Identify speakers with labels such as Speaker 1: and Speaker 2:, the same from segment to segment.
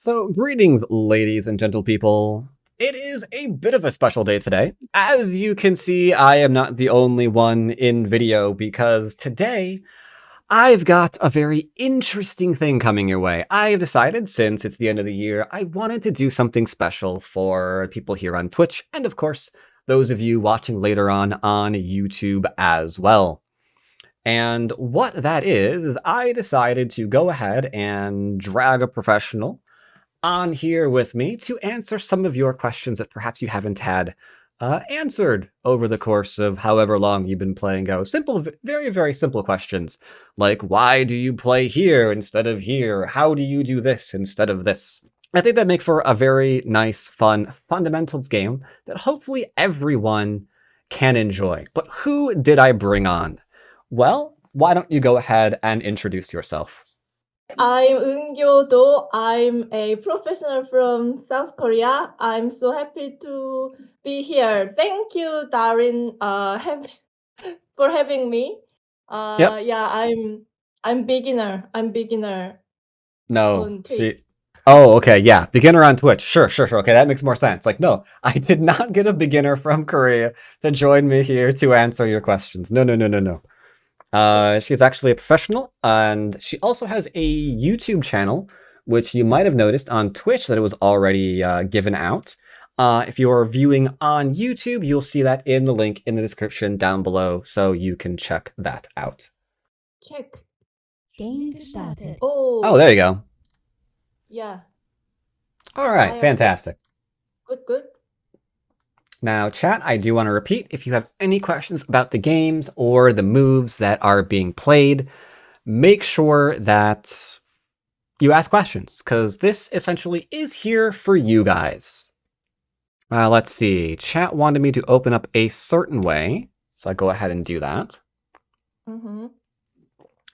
Speaker 1: So, greetings, ladies and gentle people. It is a bit of a special day today. As you can see, I am not the only one in video because today I've got a very interesting thing coming your way. I've decided, since it's the end of the year, I wanted to do something special for people here on Twitch and, of course, those of you watching later on YouTube as well. And what that is I decided to go ahead and drag a professional on here with me to answer some of your questions that perhaps you haven't had answered over the course of however long you've been playing Go. Simple, very, very simple questions like, why do you play here instead of here? How do you do this instead of this? I think that make for a very nice, fun fundamentals game that hopefully everyone can enjoy. But who did I bring on? Well, why don't you go ahead and introduce yourself?
Speaker 2: I'm Eunkyodo. I'm a professional from South Korea. I'm so happy to be here. Thank you, Dwyrin, for having me.
Speaker 1: Yep.
Speaker 2: Yeah, I'm beginner. I'm beginner
Speaker 1: No,
Speaker 2: on Twitch.
Speaker 1: Oh, okay, yeah. Beginner on Twitch. Sure. Okay, that makes more sense. Like, no, I did not get a beginner from Korea to join me here to answer your questions. No. She's actually a professional, and she also has a YouTube channel, which you might have noticed on Twitch that it was already given out. If you're viewing on YouTube, you'll see that in the link in the description down below, so you can check that out.
Speaker 2: Check.
Speaker 3: Game started.
Speaker 1: Oh, there you go.
Speaker 2: Yeah.
Speaker 1: All right, fantastic.
Speaker 2: Good.
Speaker 1: Now, chat, I do want to repeat, if you have any questions about the games or the moves that are being played, make sure that you ask questions, because this essentially is here for you guys. Let's see. Chat wanted me to open up a certain way, so I go ahead and do that.
Speaker 2: Mm-hmm.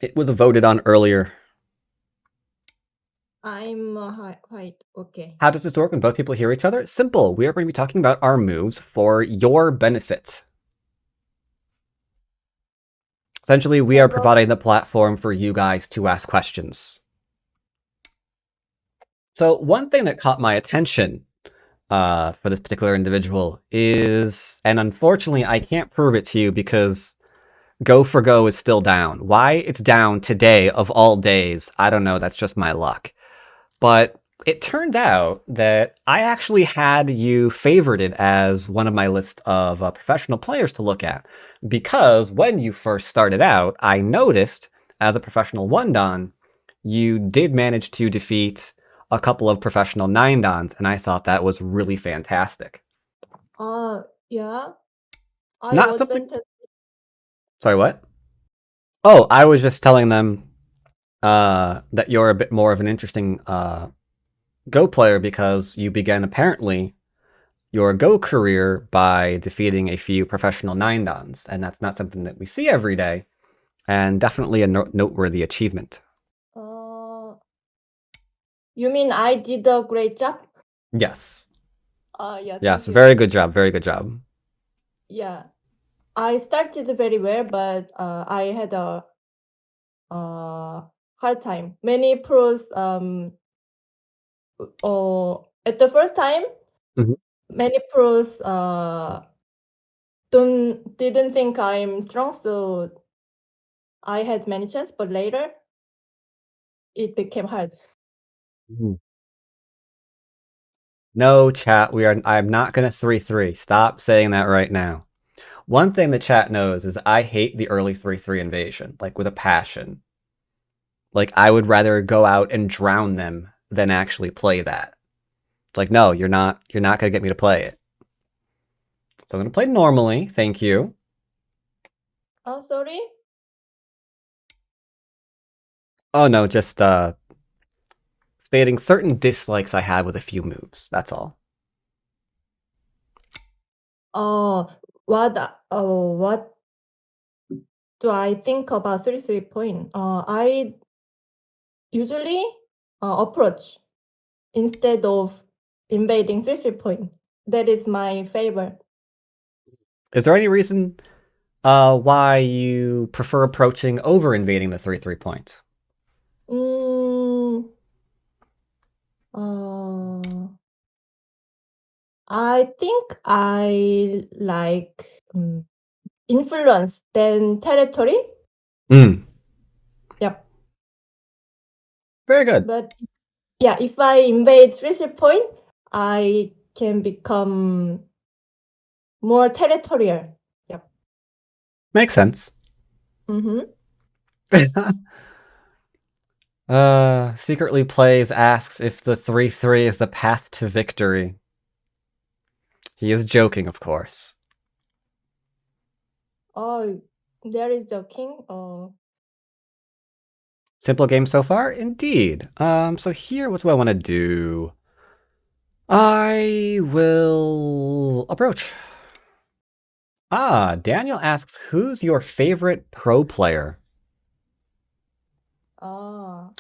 Speaker 1: It was voted on earlier.
Speaker 2: I'm white. Okay.
Speaker 1: How does this work when both people hear each other? Simple. We are going to be talking about our moves for your benefit. Essentially, we are providing the platform for you guys to ask questions. So one thing that caught my attention for this particular individual is, and unfortunately I can't prove it to you because Go for Go is still down. Why it's down today of all days, I don't know, that's just my luck. But it turned out that I actually had you favorited as one of my list of professional players to look at. Because when you first started out, I noticed, as a professional 1-dan, you did manage to defeat a couple of professional 9-dans, and I thought that was really fantastic.
Speaker 2: Yeah.
Speaker 1: Not something... Sorry, what? Oh, I was just telling them that you're a bit more of an interesting Go player because you began, apparently, your Go career by defeating a few professional 9-dans, and that's not something that we see every day, and definitely a noteworthy achievement.
Speaker 2: You mean I did a great job?
Speaker 1: Yes.
Speaker 2: Yeah.
Speaker 1: Yes, very good job, very good job.
Speaker 2: Yeah. I started very well, but I had a hard time. Many pros at the first time, many pros didn't think I'm strong, so I had many chances, but later it became hard.
Speaker 1: No, chat, I'm not gonna 3-3. Stop saying that right now. One thing the chat knows is I hate the early 3-3 invasion, like with a passion. Like, I would rather go out and drown them than actually play that. It's like, no, you're not gonna get me to play it. So I'm gonna play normally, thank you.
Speaker 2: Oh, sorry?
Speaker 1: Oh no, just stating certain dislikes I had with a few moves, that's all.
Speaker 2: What do I think about 3-3 point? I usually approach instead of invading 3-3 point. That is my favorite.
Speaker 1: Is there any reason why you prefer approaching over invading the 3-3 point?
Speaker 2: I think I like influence than territory.
Speaker 1: Mm,
Speaker 2: Yep.
Speaker 1: very good.
Speaker 2: But yeah, if I invade research point, I can become more territorial. Yep.
Speaker 1: Makes sense.
Speaker 2: Mm-hmm.
Speaker 1: Secretly Plays asks if the 3-3 is the path to victory. He is joking, of course.
Speaker 2: Oh, there is joking.
Speaker 1: Simple game so far? Indeed. So here, what do I want to do? I will approach. Daniel asks, who's your favorite pro player?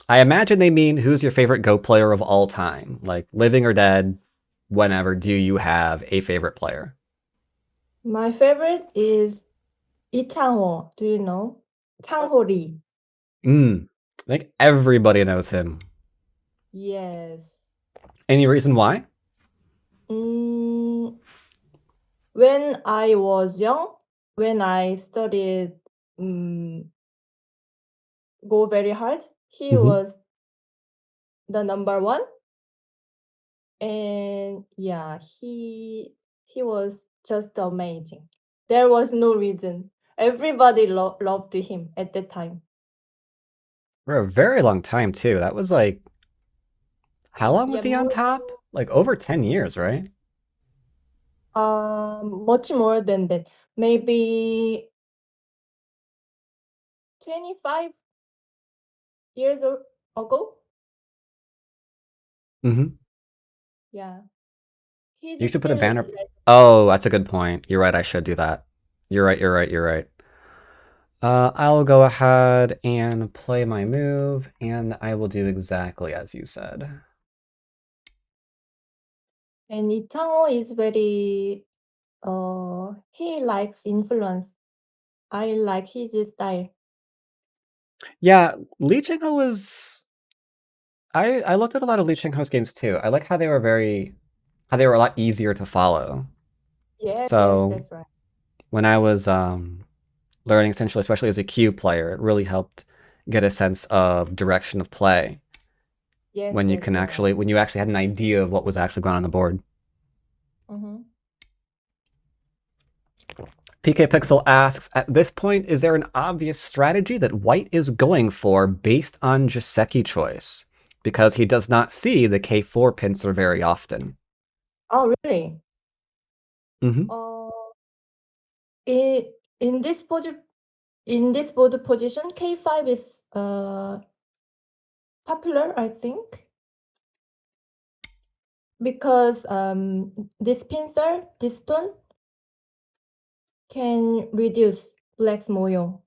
Speaker 1: I imagine they mean who's your favorite Go player of all time? Like, living or dead, whenever do you have a favorite player?
Speaker 2: My favorite is Lee Chang-ho. Do you know? Chang-ho Lee.
Speaker 1: I think everybody knows him.
Speaker 2: Yes.
Speaker 1: Any reason why?
Speaker 2: When I was young, when I studied Go very hard, he was the number one. And yeah, he was just amazing. There was no reason. Everybody loved him at that time.
Speaker 1: For a very long time, too. That was like, how long was
Speaker 2: Yeah,
Speaker 1: he on top? Like over 10 years, right?
Speaker 2: much more than that. Maybe 25 years ago.
Speaker 1: Mm-hmm.
Speaker 2: Yeah. He's
Speaker 1: You should put a
Speaker 2: still
Speaker 1: banner. Oh, that's a good point. You're right. I should do that. You're right. I'll go ahead and play my move, and I will do exactly as you said.
Speaker 2: And Lee Chang-ho is very he likes influence. I like his style.
Speaker 1: Yeah, Lee Ching-ho was... I looked at a lot of Lee Ching-ho's games too. I like how they were a lot easier to follow.
Speaker 2: Yes,
Speaker 1: So
Speaker 2: that's right.
Speaker 1: when I was learning essentially, especially as a Q player, it really helped get a sense of direction of play.
Speaker 2: Yes,
Speaker 1: When you
Speaker 2: that's right.
Speaker 1: when you actually had an idea of what was actually going on the board. PK Pixel asks, at this point, is there an obvious strategy that White is going for based on Joseki choice? Because he does not see the K4 pincer very often.
Speaker 2: Oh, really?
Speaker 1: Mm-hmm.
Speaker 2: In this board position, K5 is popular, I think, because this pincer, this stone, can reduce black's moyo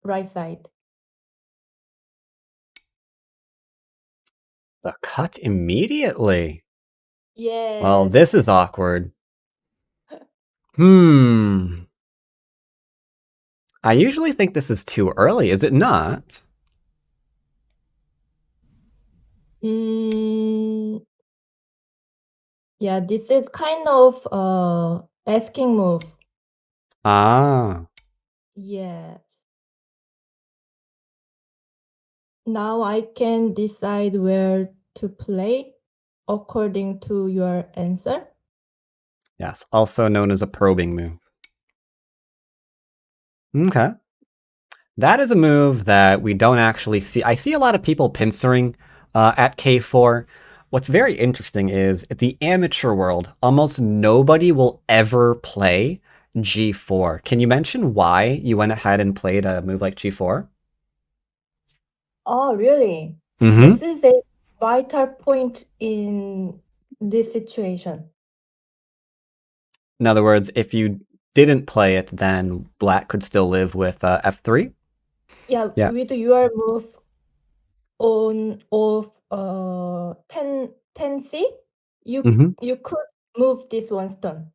Speaker 2: right side.
Speaker 1: The cut immediately.
Speaker 2: Yes.
Speaker 1: Well, this is awkward. I usually think this is too early, is it not?
Speaker 2: Yeah, this is kind of asking move. Yes. Now I can decide where to play according to your answer.
Speaker 1: Yes, also known as a probing move. Okay. That is a move that we don't actually see. I see a lot of people pincering at K4. What's very interesting is at the amateur world, almost nobody will ever play G4. Can you mention why you went ahead and played a move like G4?
Speaker 2: Oh, really? This is a vital point in this situation.
Speaker 1: In other words, if you didn't play it, then black could still live with F3?
Speaker 2: Yeah,
Speaker 1: Yeah.
Speaker 2: with your move on of 10C, you could move this one stone.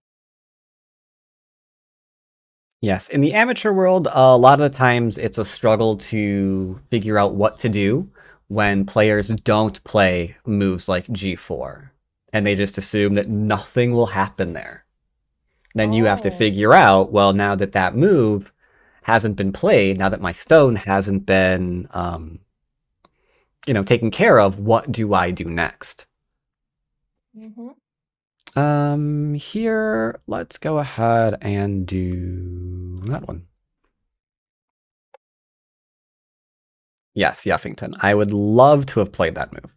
Speaker 1: Yes, in the amateur world, a lot of the times it's a struggle to figure out what to do when players don't play moves like G4, and they just assume that nothing will happen there. Then you have to
Speaker 2: Oh.
Speaker 1: figure out, well, now that that move hasn't been played, now that my stone hasn't been, taken care of, what do I do next? Here, let's go ahead and do that one. Yes, Yuffington. I would love to have played that move.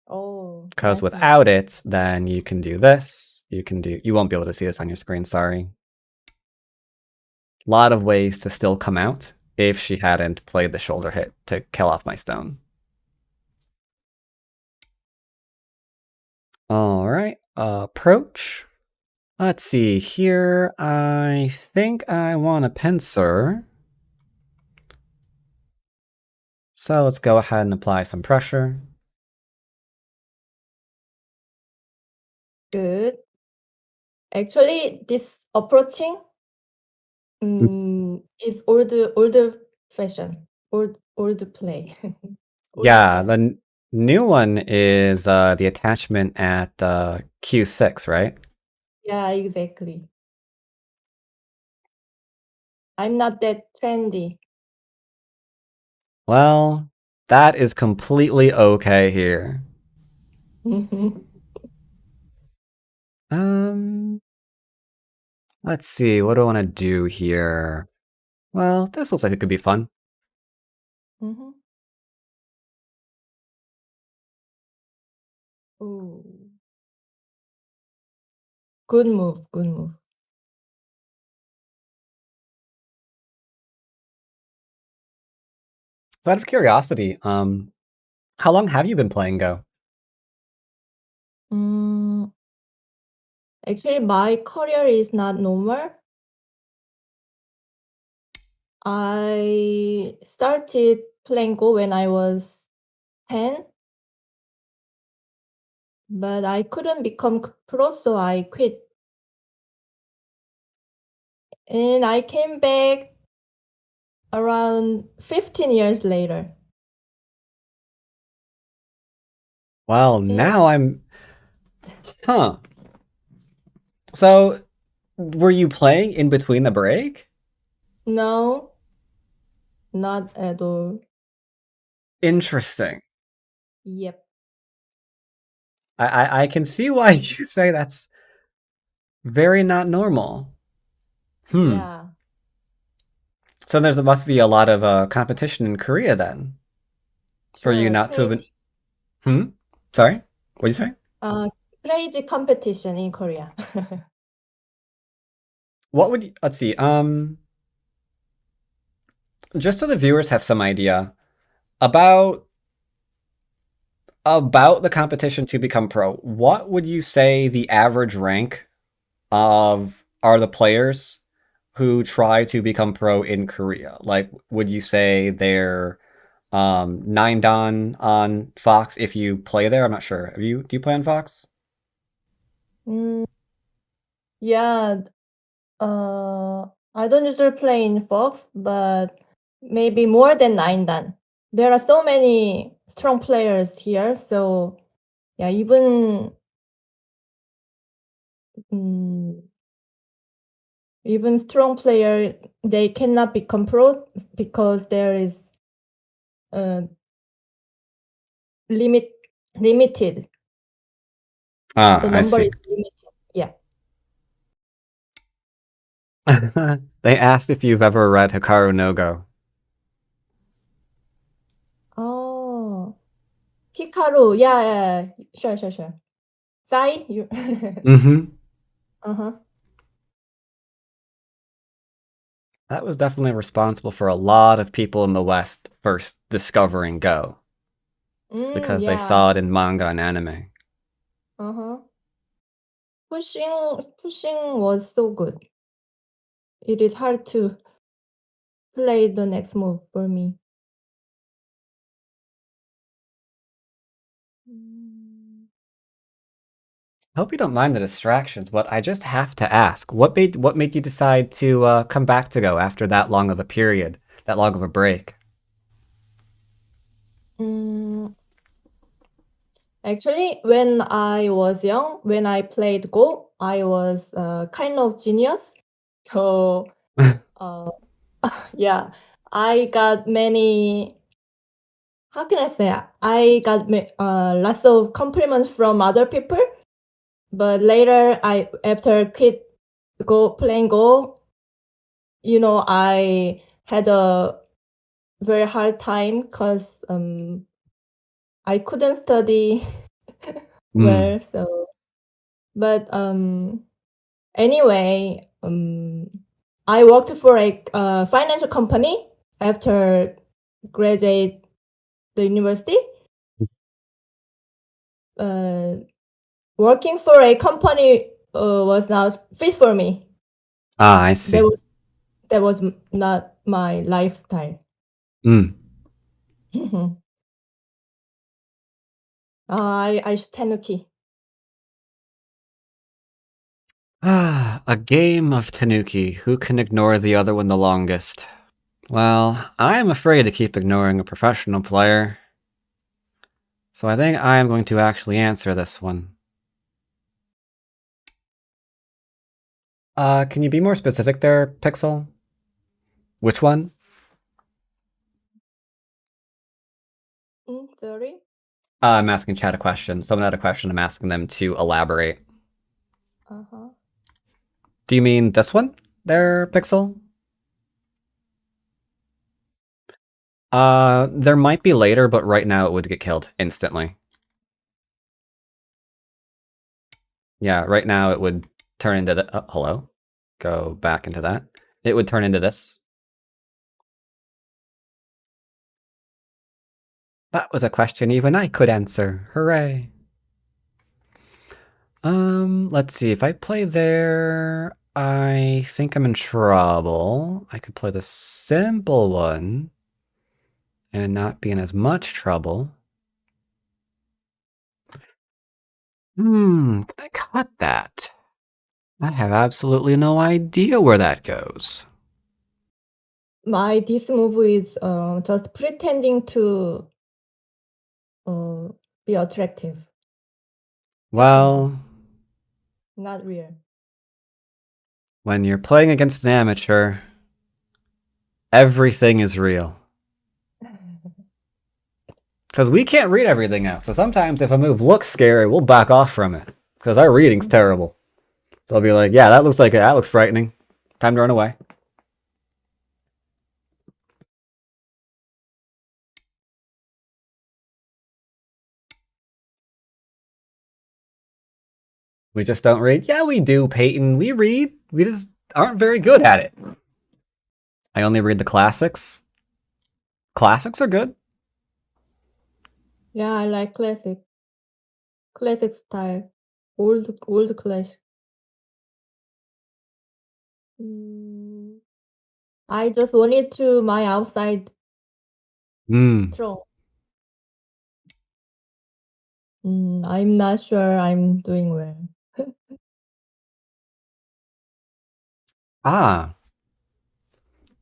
Speaker 2: Oh.
Speaker 1: Because
Speaker 2: nice.
Speaker 1: without it, then you can do this. You won't be able to see this on your screen, sorry. A lot of ways to still come out if she hadn't played the shoulder hit to kill off my stone. Alright, approach. Let's see here. I think I want a pincer. So let's go ahead and apply some pressure.
Speaker 2: Good. Actually, this approaching is older fashion, old play. Old
Speaker 1: Yeah,
Speaker 2: style.
Speaker 1: the new one is the attachment at Q6, right?
Speaker 2: Yeah, exactly. I'm not that trendy.
Speaker 1: Well, that is completely okay here. Let's see, what do I want to do here? Well, this looks like it could be fun.
Speaker 2: Ooh. Good move, good move.
Speaker 1: Out of curiosity, how long have you been playing Go?
Speaker 2: Actually, my career is not normal. I started playing Go when I was 10, but I couldn't become pro, so I quit. And I came back around 15 years later.
Speaker 1: Well, now Huh. So, were you playing in between the break?
Speaker 2: No, not at all.
Speaker 1: Interesting.
Speaker 2: Yep.
Speaker 1: I can see why you say that's very not normal.
Speaker 2: Yeah.
Speaker 1: So there must be a lot of competition in Korea then, for you
Speaker 2: Sure.
Speaker 1: not to have been. Sorry, what did you say?
Speaker 2: Crazy competition in Korea.
Speaker 1: What would you, let's see. Just so the viewers have some idea about the competition to become pro. What would you say the average rank of are the players who try to become pro in Korea? Like, would you say they're 9 dan on Fox if you play there? I'm not sure. Do you play on Fox?
Speaker 2: Yeah. I don't usually play in Fox, but maybe more than 9 dan. There are so many strong players here, so yeah, even strong player, they cannot become pro because there is limited. The
Speaker 1: I
Speaker 2: number
Speaker 1: see.
Speaker 2: is limited. Yeah.
Speaker 1: They asked if you've ever read Hikaru no Go.
Speaker 2: Oh, Hikaru. Yeah. Sure. Sai, you. Uh-huh.
Speaker 1: That was definitely responsible for a lot of people in the West first discovering Go. Because they
Speaker 2: Yeah.
Speaker 1: saw it in manga and anime.
Speaker 2: Pushing was so good. It is hard to play the next move for me.
Speaker 1: I hope you don't mind the distractions, but I just have to ask, what made you decide to come back to Go after that long of a period, that long of a break?
Speaker 2: Mm, Actually, when I was young, when I played Go, I was kind of genius. So, uh, yeah, I got many. How can I say? I got lots of compliments from other people. But later, after quit playing Go, I had a very hard time because I couldn't study well. So, but anyway, I worked for a financial company after graduate the university. Working for a company was not fit for me.
Speaker 1: Ah, I see.
Speaker 2: That was not my lifestyle.
Speaker 1: Mm.
Speaker 2: I should Tanuki.
Speaker 1: A game of Tanuki. Who can ignore the other one the longest? Well, I am afraid to keep ignoring a professional player. So I think I am going to actually answer this one. Can you be more specific there, Pixel? Which one?
Speaker 2: Sorry.
Speaker 1: I'm asking chat a question. Someone had a question. I'm asking them to elaborate. Do you mean this one there, Pixel? There might be later, but right now it would get killed instantly. Yeah, right now it would turn into the... hello? Go back into that. It would turn into this. That was a question even I could answer. Hooray. Let's see. If I play there, I think I'm in trouble. I could play the simple one and not be in as much trouble. Can I cut that? I have absolutely no idea where that goes.
Speaker 2: This move is just pretending to be attractive.
Speaker 1: Well,
Speaker 2: Not real.
Speaker 1: when you're playing against an amateur, everything is real. Because we can't read everything out. So sometimes if a move looks scary, we'll back off from it. Because our reading's terrible. So I'll be like, yeah, that looks frightening. Time to run away. We just don't read. Yeah, we do, Peyton. We read. We just aren't very good at it. I only read the classics. Classics are good.
Speaker 2: Yeah, I like classic style, old classic. I just wanted to my outside strong. I'm not sure I'm doing well.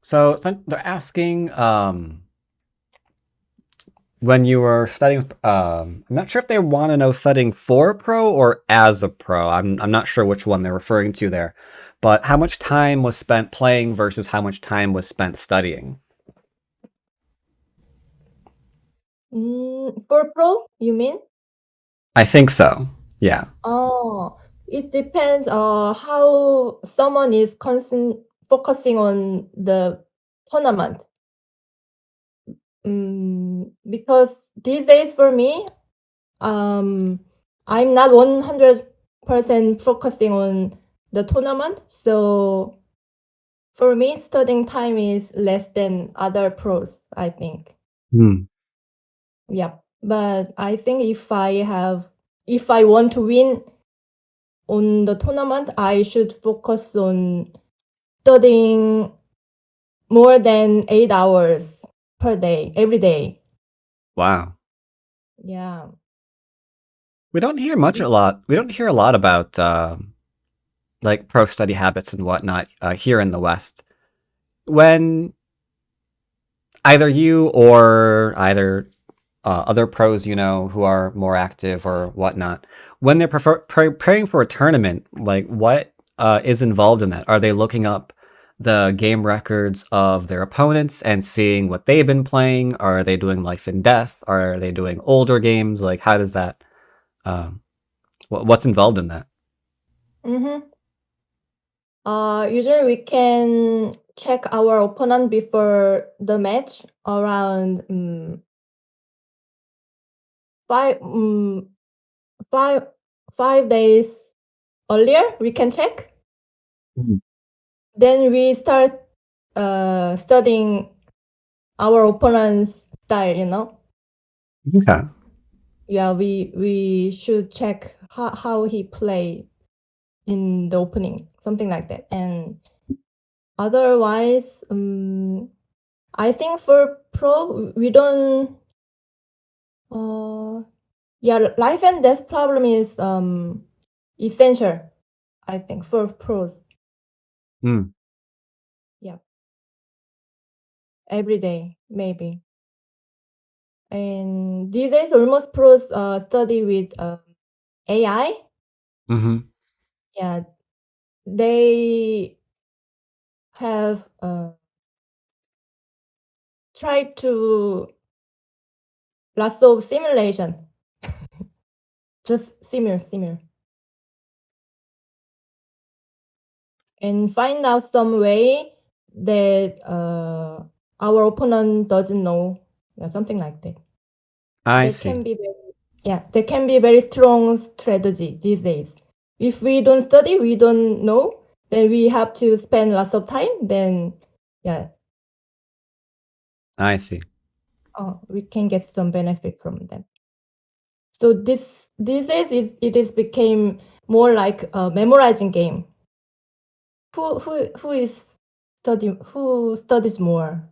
Speaker 1: So they're asking when you were studying. I'm not sure if they want to know studying for a pro or as a pro. I'm not sure which one they're referring to there. But how much time was spent playing versus how much time was spent studying?
Speaker 2: For pro, you mean?
Speaker 1: I think so. Yeah.
Speaker 2: Oh, it depends how someone is focusing on the tournament. Because these days for me, I'm not 100% focusing on the tournament. So for me, studying time is less than other pros, I think. Yeah. But I think if I want to win on the tournament, I should focus on studying more than 8 hours per day, every day.
Speaker 1: Wow.
Speaker 2: Yeah.
Speaker 1: We don't hear a lot. We don't hear a lot about like pro study habits and whatnot here in the West. When either you or either other pros, who are more active or whatnot, when they're preparing for a tournament, like what is involved in that? Are they looking up the game records of their opponents and seeing what they've been playing? Are they doing life and death? Are they doing older games? Like, how does that? What's involved in that?
Speaker 2: Mm-hmm. Usually we can check our opponent before the match around 5 days earlier. We can check.
Speaker 1: Mhm.
Speaker 2: Then we start studying our opponent's style.
Speaker 1: Okay.
Speaker 2: Yeah, we should check how he plays in the opening, something like that. And otherwise, I think for pro we don't. Life and death problem is essential, I think, for pros.
Speaker 1: Mm.
Speaker 2: Yeah, every day maybe. And these days, almost pros study with AI.
Speaker 1: Mm-hmm.
Speaker 2: Yeah, they have tried to lasso simulation, just simmer, and find out some way that our opponent doesn't know, something like that.
Speaker 1: I
Speaker 2: That
Speaker 1: see.
Speaker 2: can be that can be a very strong strategy these days. If we don't study, we don't know, then we have to spend lots of time, then
Speaker 1: I see.
Speaker 2: we can get some benefit from them. So these days it is became more like a memorizing game. Who studies more?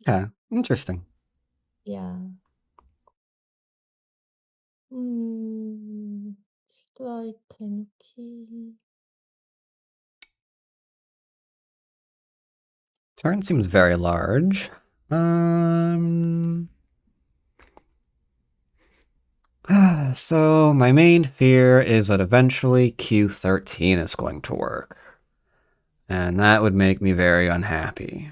Speaker 1: Okay. Interesting.
Speaker 2: Yeah. Should I Tenki?
Speaker 1: Turn seems very large. So my main fear is that eventually Q13 is going to work. And that would make me very unhappy.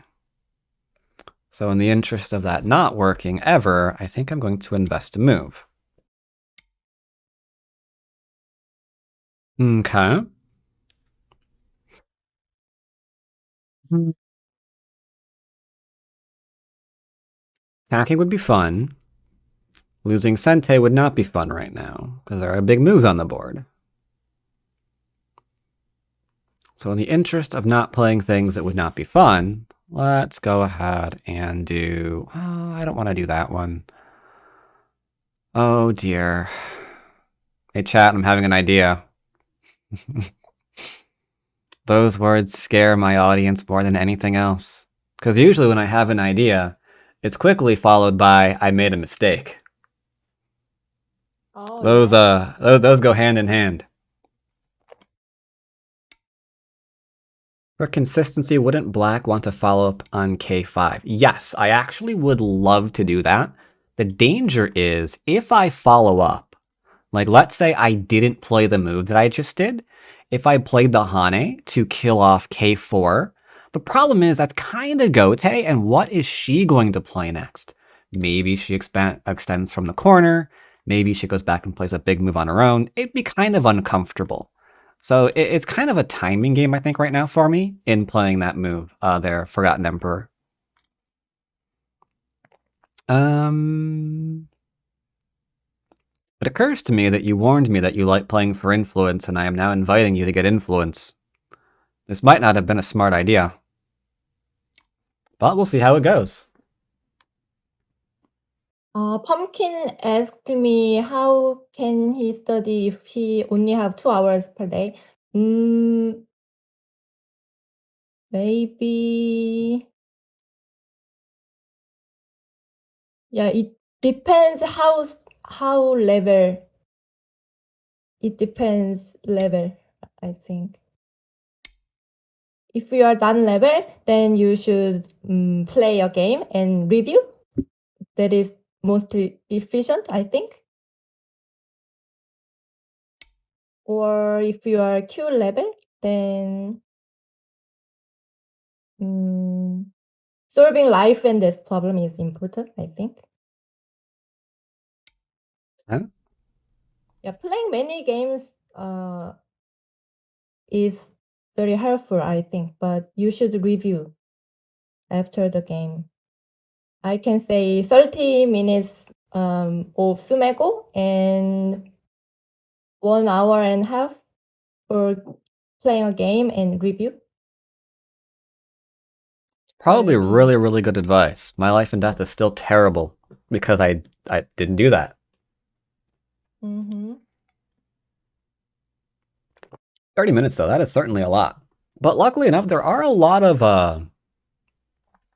Speaker 1: So in the interest of that not working ever, I think I'm going to invest a move. Okay. Hacking would be fun. Losing Sente would not be fun right now, because there are big moves on the board. So in the interest of not playing things that would not be fun, let's go ahead and do... Oh, I don't want to do that one. Oh dear. Hey chat, I'm having an idea. Those words scare my audience more than anything else. Because usually when I have an idea, it's quickly followed by, I made a mistake.
Speaker 2: Oh,
Speaker 1: Those go hand in hand. For consistency, wouldn't Black want to follow up on K5? Yes, I actually would love to do that. The danger is, if I follow up, like let's say I didn't play the move that I just did, if I played the Hane to kill off K4, the problem is that's kind of Gote, and what is she going to play next? Maybe she extends from the corner, maybe she goes back and plays a big move on her own. It'd be kind of uncomfortable. So it's kind of a timing game, I think, right now for me in playing that move there, Forgotten Emperor. It occurs to me that you warned me that you like playing for influence, and I am now inviting you to get influence. This might not have been a smart idea, but we'll see how it goes.
Speaker 2: Pumpkin asked me how can he study if he only have 2 hours per day. Maybe. Yeah, it depends how level. It depends level, I think. If you are done level, then you should play a game and review. that is most efficient, I think. Or if you are Q level, then solving life and death problem is important, I think.
Speaker 1: Huh?
Speaker 2: Yeah, playing many games is very helpful, I think, but you should review after the game. I can say 30 minutes of Sumego and 1 hour and a half for playing a game and review.
Speaker 1: Probably
Speaker 2: Very-
Speaker 1: really, really good advice. My life and death is still terrible because I didn't do that.
Speaker 2: Mm-hmm.
Speaker 1: 30 minutes though, that is certainly a lot. But luckily enough, there are a lot of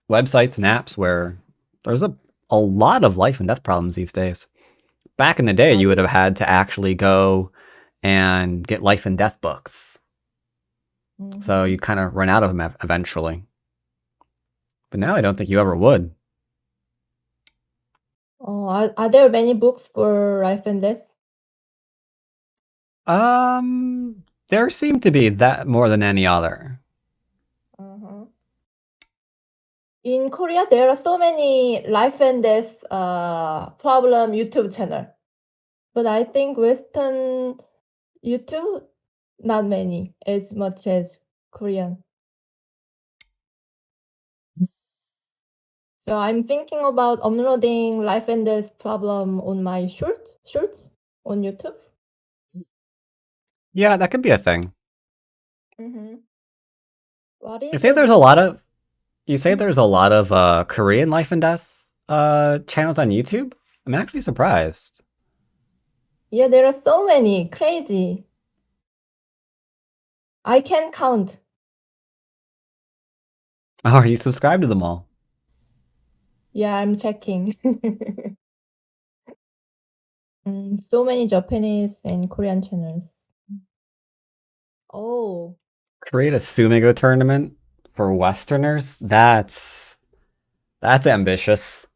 Speaker 1: websites and apps where there's a lot of life and death problems these days. Back in the day, you would have had to actually go and get life and death books. So you kind of run out of them eventually. But now I don't think you ever would.
Speaker 2: Oh, are there many books for life and death?
Speaker 1: There seem to be that more than any other.
Speaker 2: In Korea, there are so many life and death problem YouTube channel, but I think Western YouTube not many as much as Korean. So I'm thinking about uploading life and death problem on my shorts on YouTube.
Speaker 1: Yeah, that could be a thing.
Speaker 2: What is
Speaker 1: You say
Speaker 2: the-
Speaker 1: there's a lot of there's a lot of Korean life and death channels on YouTube? I'm actually surprised.
Speaker 2: Yeah, there are so many. Crazy. I can count.
Speaker 1: Oh, are you subscribed to them all?
Speaker 2: Yeah, I'm checking. So many Japanese and Korean channels. Oh.
Speaker 1: Create a Sumigo tournament for Westerners? That's ambitious.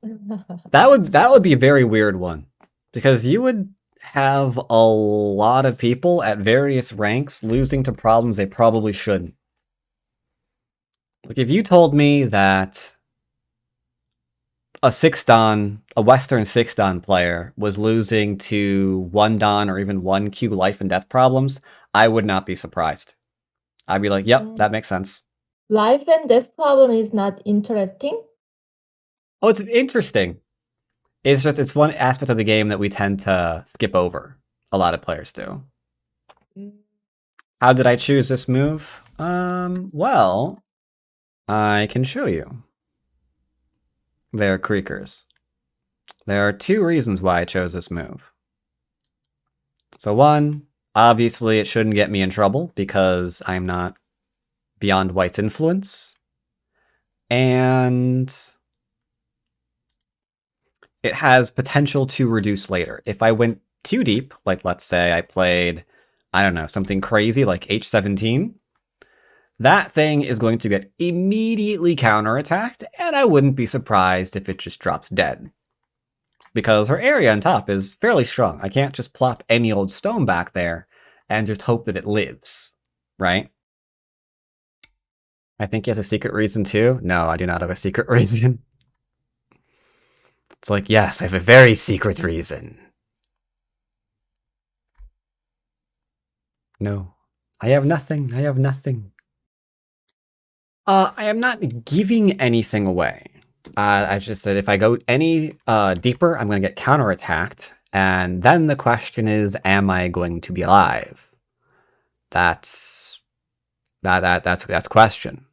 Speaker 1: That would be a very weird one. Because you would have a lot of people at various ranks losing to problems they probably shouldn't. Like if you told me that a Western 6-dan player was losing to 1-dan or even 1Q life and death problems, I would not be surprised. I'd be like, yep, that makes sense.
Speaker 2: Life and death problem is not interesting.
Speaker 1: Oh, it's interesting. It's one aspect of the game that we tend to skip over. A lot of players do. How did I choose this move? Well, I can show you. They're creakers. There are 2 reasons why I chose this move. So 1, obviously it shouldn't get me in trouble because I'm not beyond white's influence. And it has potential to reduce later. If I went too deep, like let's say I played, I don't know, something crazy like H17, that thing is going to get immediately counterattacked, and I wouldn't be surprised if it just drops dead. Because her area on top is fairly strong. I can't just plop any old stone back there and just hope that it lives, right? I think he has a secret reason too. No, I do not have a secret reason. It's like, yes, I have a very secret reason. No, I have nothing. I have nothing. I am not giving anything away. I just said if I go any deeper, I'm going to get counterattacked. And then the question is, am I going to be alive? That's question.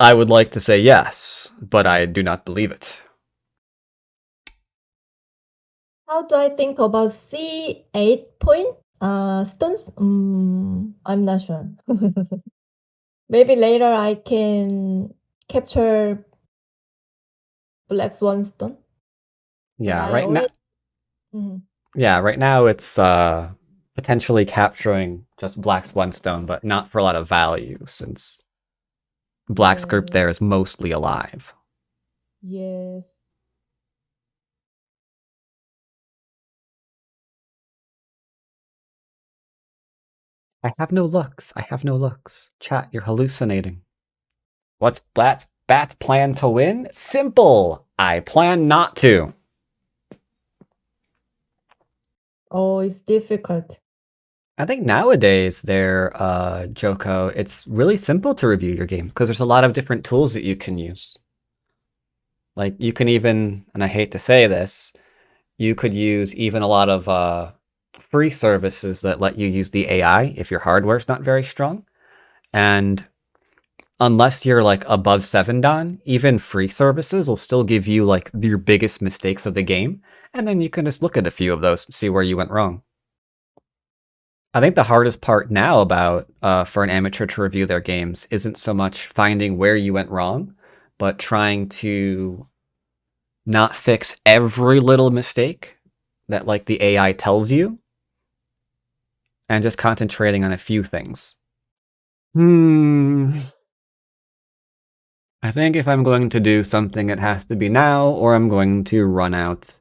Speaker 1: I would like to say yes, but I do not believe it.
Speaker 2: How do I think about C8 point stones? I'm not sure. Maybe later I can capture black swan stone.
Speaker 1: Yeah,
Speaker 2: I
Speaker 1: right now.
Speaker 2: Mhm.
Speaker 1: Yeah, right now it's potentially capturing just black swanstone, but not for a lot of value since Black's group
Speaker 2: Yes.
Speaker 1: there is mostly alive.
Speaker 2: Yes.
Speaker 1: I have no looks. I have no looks. Chat, you're hallucinating. What's Bat's plan to win? Simple. I plan not to.
Speaker 2: Oh, it's difficult.
Speaker 1: I think nowadays Joko, it's really simple to review your game because there's a lot of different tools that you can use. Like you can even, and I hate to say this, you could use even a lot of free services that let you use the AI if your hardware's not very strong. And unless you're like above 7 Dan, even free services will still give you like your biggest mistakes of the game. And then you can just look at a few of those and see where you went wrong. I think the hardest part now about for an amateur to review their games isn't so much finding where you went wrong, but trying to not fix every little mistake that like the AI tells you, and just concentrating on a few things. I think if I'm going to do something, it has to be now, or I'm going to run out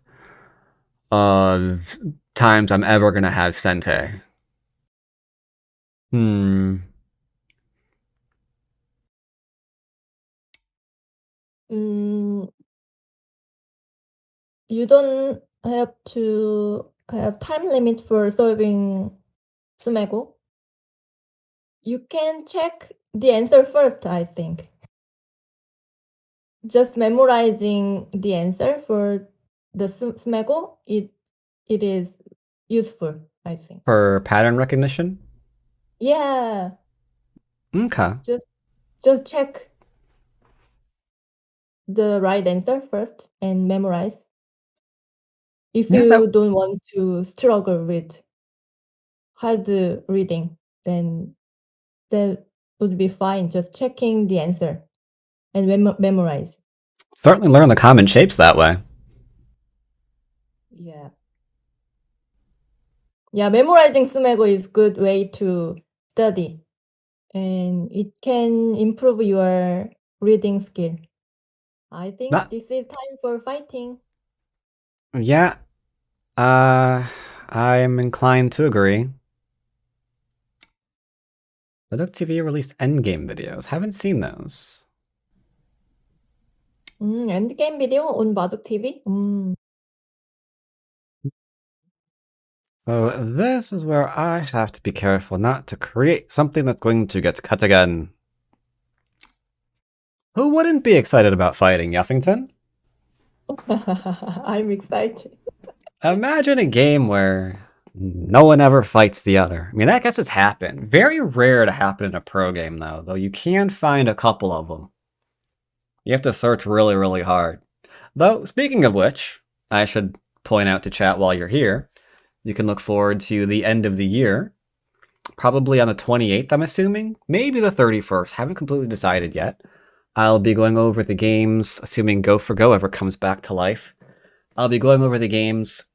Speaker 1: of times I'm ever going to have Sente.
Speaker 2: You don't have to have time limit for solving Sumego. You can check the answer first, I think. Just memorizing the answer for the Sumego, it is useful, I think.
Speaker 1: For pattern recognition?
Speaker 2: Yeah.
Speaker 1: Okay.
Speaker 2: Just check the right answer first and memorize. If you don't want to struggle with hard reading, then that would be fine. Just checking the answer and memorize.
Speaker 1: Certainly learn the common shapes that way.
Speaker 2: Yeah. Yeah, memorizing Sumego is good way to study. And it can improve your reading skill. I think this is time for fighting.
Speaker 1: Yeah. I'm inclined to agree. Baduk TV released endgame videos. Haven't seen those.
Speaker 2: Endgame video on Baduk TV?
Speaker 1: So this is where I have to be careful not to create something that's going to get cut again. Who wouldn't be excited about fighting, Yuffington?
Speaker 2: I'm excited.
Speaker 1: Imagine a game where no one ever fights the other. I mean, I guess it's happened. Very rare to happen in a pro game, though you can find a couple of them. You have to search really, really hard. Though, speaking of which, I should point out to chat while you're here, you can look forward to the end of the year. Probably on the 28th, I'm assuming. Maybe the 31st. Haven't completely decided yet. I'll be going over the games, assuming Go for Go ever comes back to life. I'll be going over the games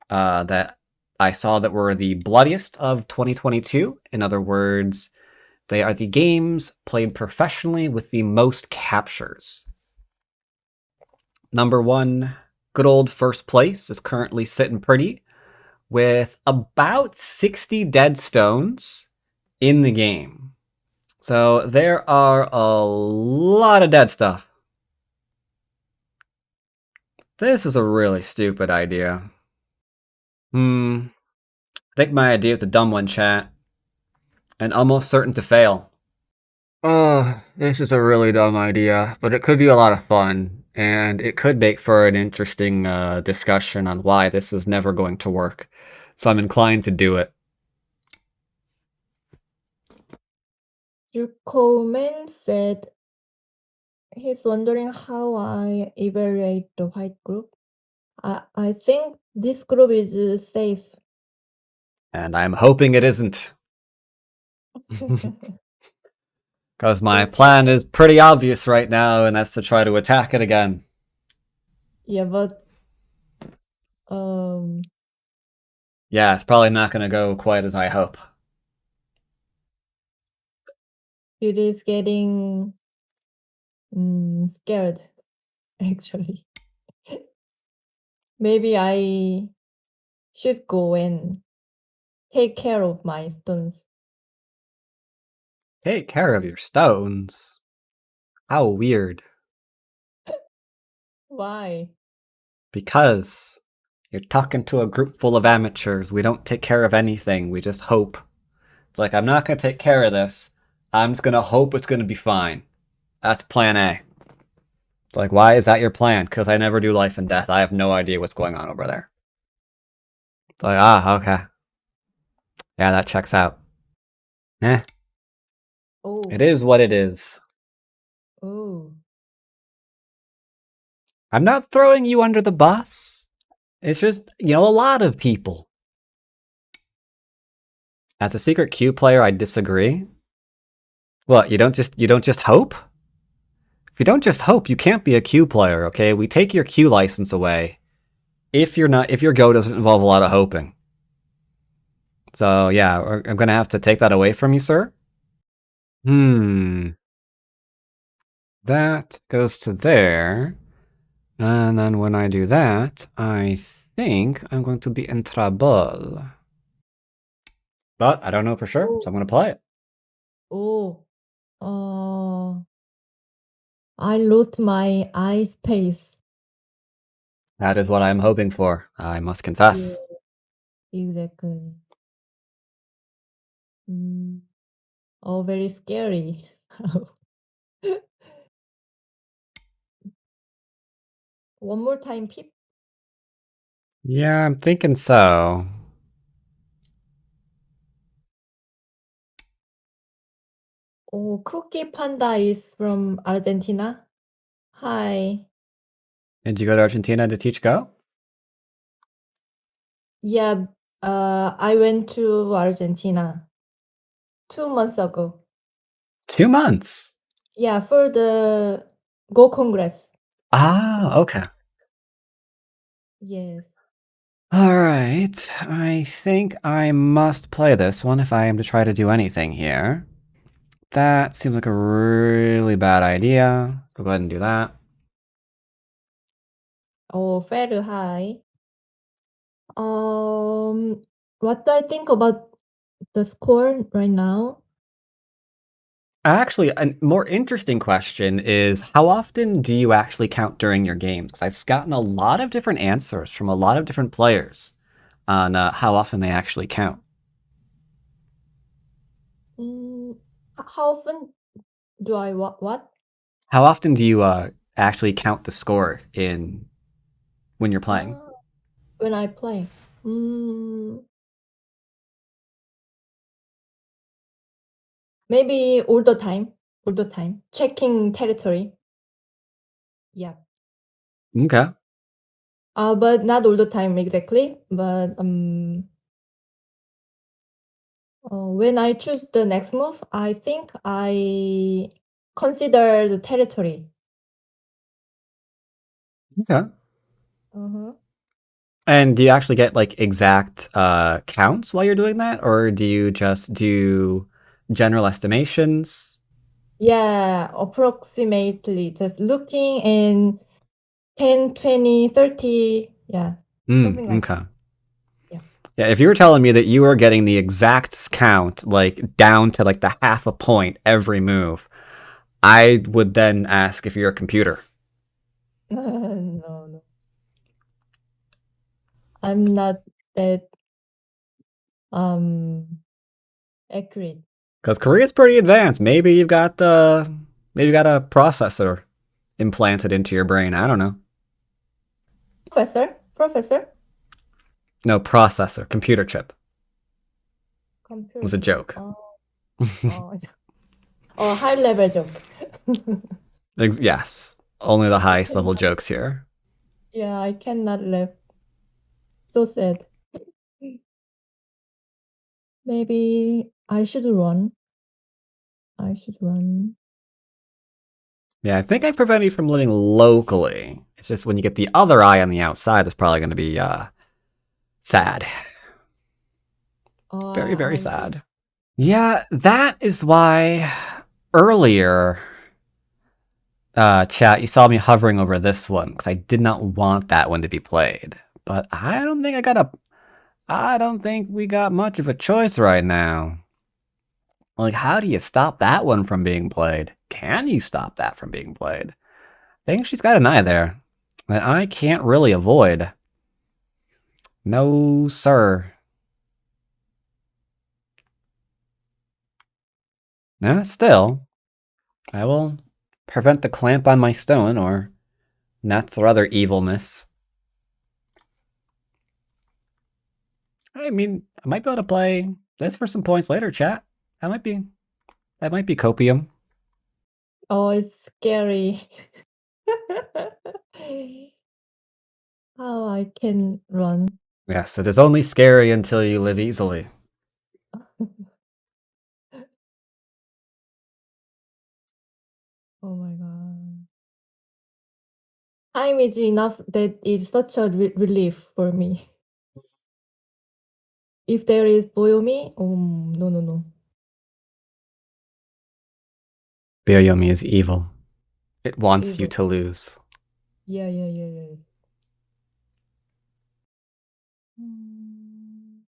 Speaker 1: that I saw that were the bloodiest of 2022. In other words, they are the games played professionally with the most captures. Number one, good old first place is currently sitting pretty with about 60 dead stones in the game. So there are a lot of dead stuff. This is a really stupid idea. I think my idea is a dumb one, chat. And almost certain to fail. This is a really dumb idea, but it could be a lot of fun. And it could make for an interesting discussion on why this is never going to work. So I'm inclined to do it.
Speaker 2: Coleman said he's wondering how I evaluate the white group. I think this group is safe.
Speaker 1: And I'm hoping it isn't. Because my plan is pretty obvious right now, and that's to try to attack it again.
Speaker 2: Yeah, but
Speaker 1: yeah, it's probably not going to go quite as I hope.
Speaker 2: It is getting scared, actually. Maybe I should go and take care of my stones.
Speaker 1: Take care of your stones. How weird.
Speaker 2: Why?
Speaker 1: Because you're talking to a group full of amateurs. We don't take care of anything. We just hope. It's like, I'm not going to take care of this. I'm just going to hope it's going to be fine. That's plan A. It's like, why is that your plan? Because I never do life and death. I have no idea what's going on over there. It's like, okay. Yeah, that checks out. Eh.
Speaker 2: Oh.
Speaker 1: It is what it is.
Speaker 2: Oh.
Speaker 1: I'm not throwing you under the bus. It's just, a lot of people. As a secret Q player, I disagree. What, you don't just hope? If you don't just hope, you can't be a Q player, okay? We take your Q license away if your Go doesn't involve a lot of hoping. So yeah, I'm gonna have to take that away from you, sir. That goes to there. And then when I do that, I think I'm going to be in trouble. But I don't know for sure, so I'm gonna play it.
Speaker 2: Oh. I lost my eye space.
Speaker 1: That is what I'm hoping for, I must confess.
Speaker 2: Yeah, exactly. Oh, very scary. One more time, Pip.
Speaker 1: Yeah, I'm thinking so.
Speaker 2: Oh, Cookie Panda is from Argentina. Hi.
Speaker 1: Did you go to Argentina to teach Go?
Speaker 2: Yeah, I went to Argentina 2 months ago.
Speaker 1: 2 months?
Speaker 2: Yeah, for the Go Congress.
Speaker 1: Okay.
Speaker 2: Yes.
Speaker 1: Alright, I think I must play this one if I am to try to do anything here. That seems like a really bad idea. We'll go ahead and do that.
Speaker 2: Oh, very high. What do I think about the score right now?
Speaker 1: Actually, a more interesting question is, how often do you actually count during your games? I've gotten a lot of different answers from a lot of different players on how often they actually count.
Speaker 2: How often do I what?
Speaker 1: How often do you actually count the score when you're playing?
Speaker 2: When I play. Maybe all the time. All the time. Checking territory. Yeah.
Speaker 1: Okay.
Speaker 2: But not all the time exactly. But when I choose the next move, I think I consider the territory.
Speaker 1: Okay.
Speaker 2: Uh-huh.
Speaker 1: And do you actually get like exact counts while you're doing that, or do you just do general estimations?
Speaker 2: Yeah, approximately. Just looking and 10, 20, 30. Yeah. Something like
Speaker 1: Okay.
Speaker 2: Yeah.
Speaker 1: Yeah, if you were telling me that you were getting the exact count, like down to like the half a point every move, I would then ask if you're a computer.
Speaker 2: No. I'm not that accurate.
Speaker 1: Because Korea's pretty advanced. Maybe you've got a processor implanted into your brain. I don't know.
Speaker 2: Professor,
Speaker 1: No, processor, computer chip.
Speaker 2: computer.
Speaker 1: Was a joke.
Speaker 2: High level joke.
Speaker 1: Yes, only the highest level jokes here.
Speaker 2: Yeah, I cannot laugh. So sad. Maybe I should run.
Speaker 1: Yeah, I think I prevent you from living locally. It's just when you get the other eye on the outside, that's probably going to be sad. Very, very sad. Yeah, that is why earlier Chat, you saw me hovering over this one because I did not want that one to be played. But I don't think we got much of a choice right now. Like, how do you stop that one from being played? Can you stop that from being played? I think she's got an eye there that I can't really avoid. No, sir. Still, I will prevent the clamp on my stone or nuts or other evilness. I mean, I might be able to play this for some points later, chat. That might be copium.
Speaker 2: Oh, it's scary. How I can run.
Speaker 1: Yes, it is only scary until you live easily.
Speaker 2: Oh my god. Time is enough that is such a relief for me. If there is Boyomi, no.
Speaker 1: Byoyomi is evil. It wants you
Speaker 2: Evil.
Speaker 1: to lose.
Speaker 2: Yeah. Mm.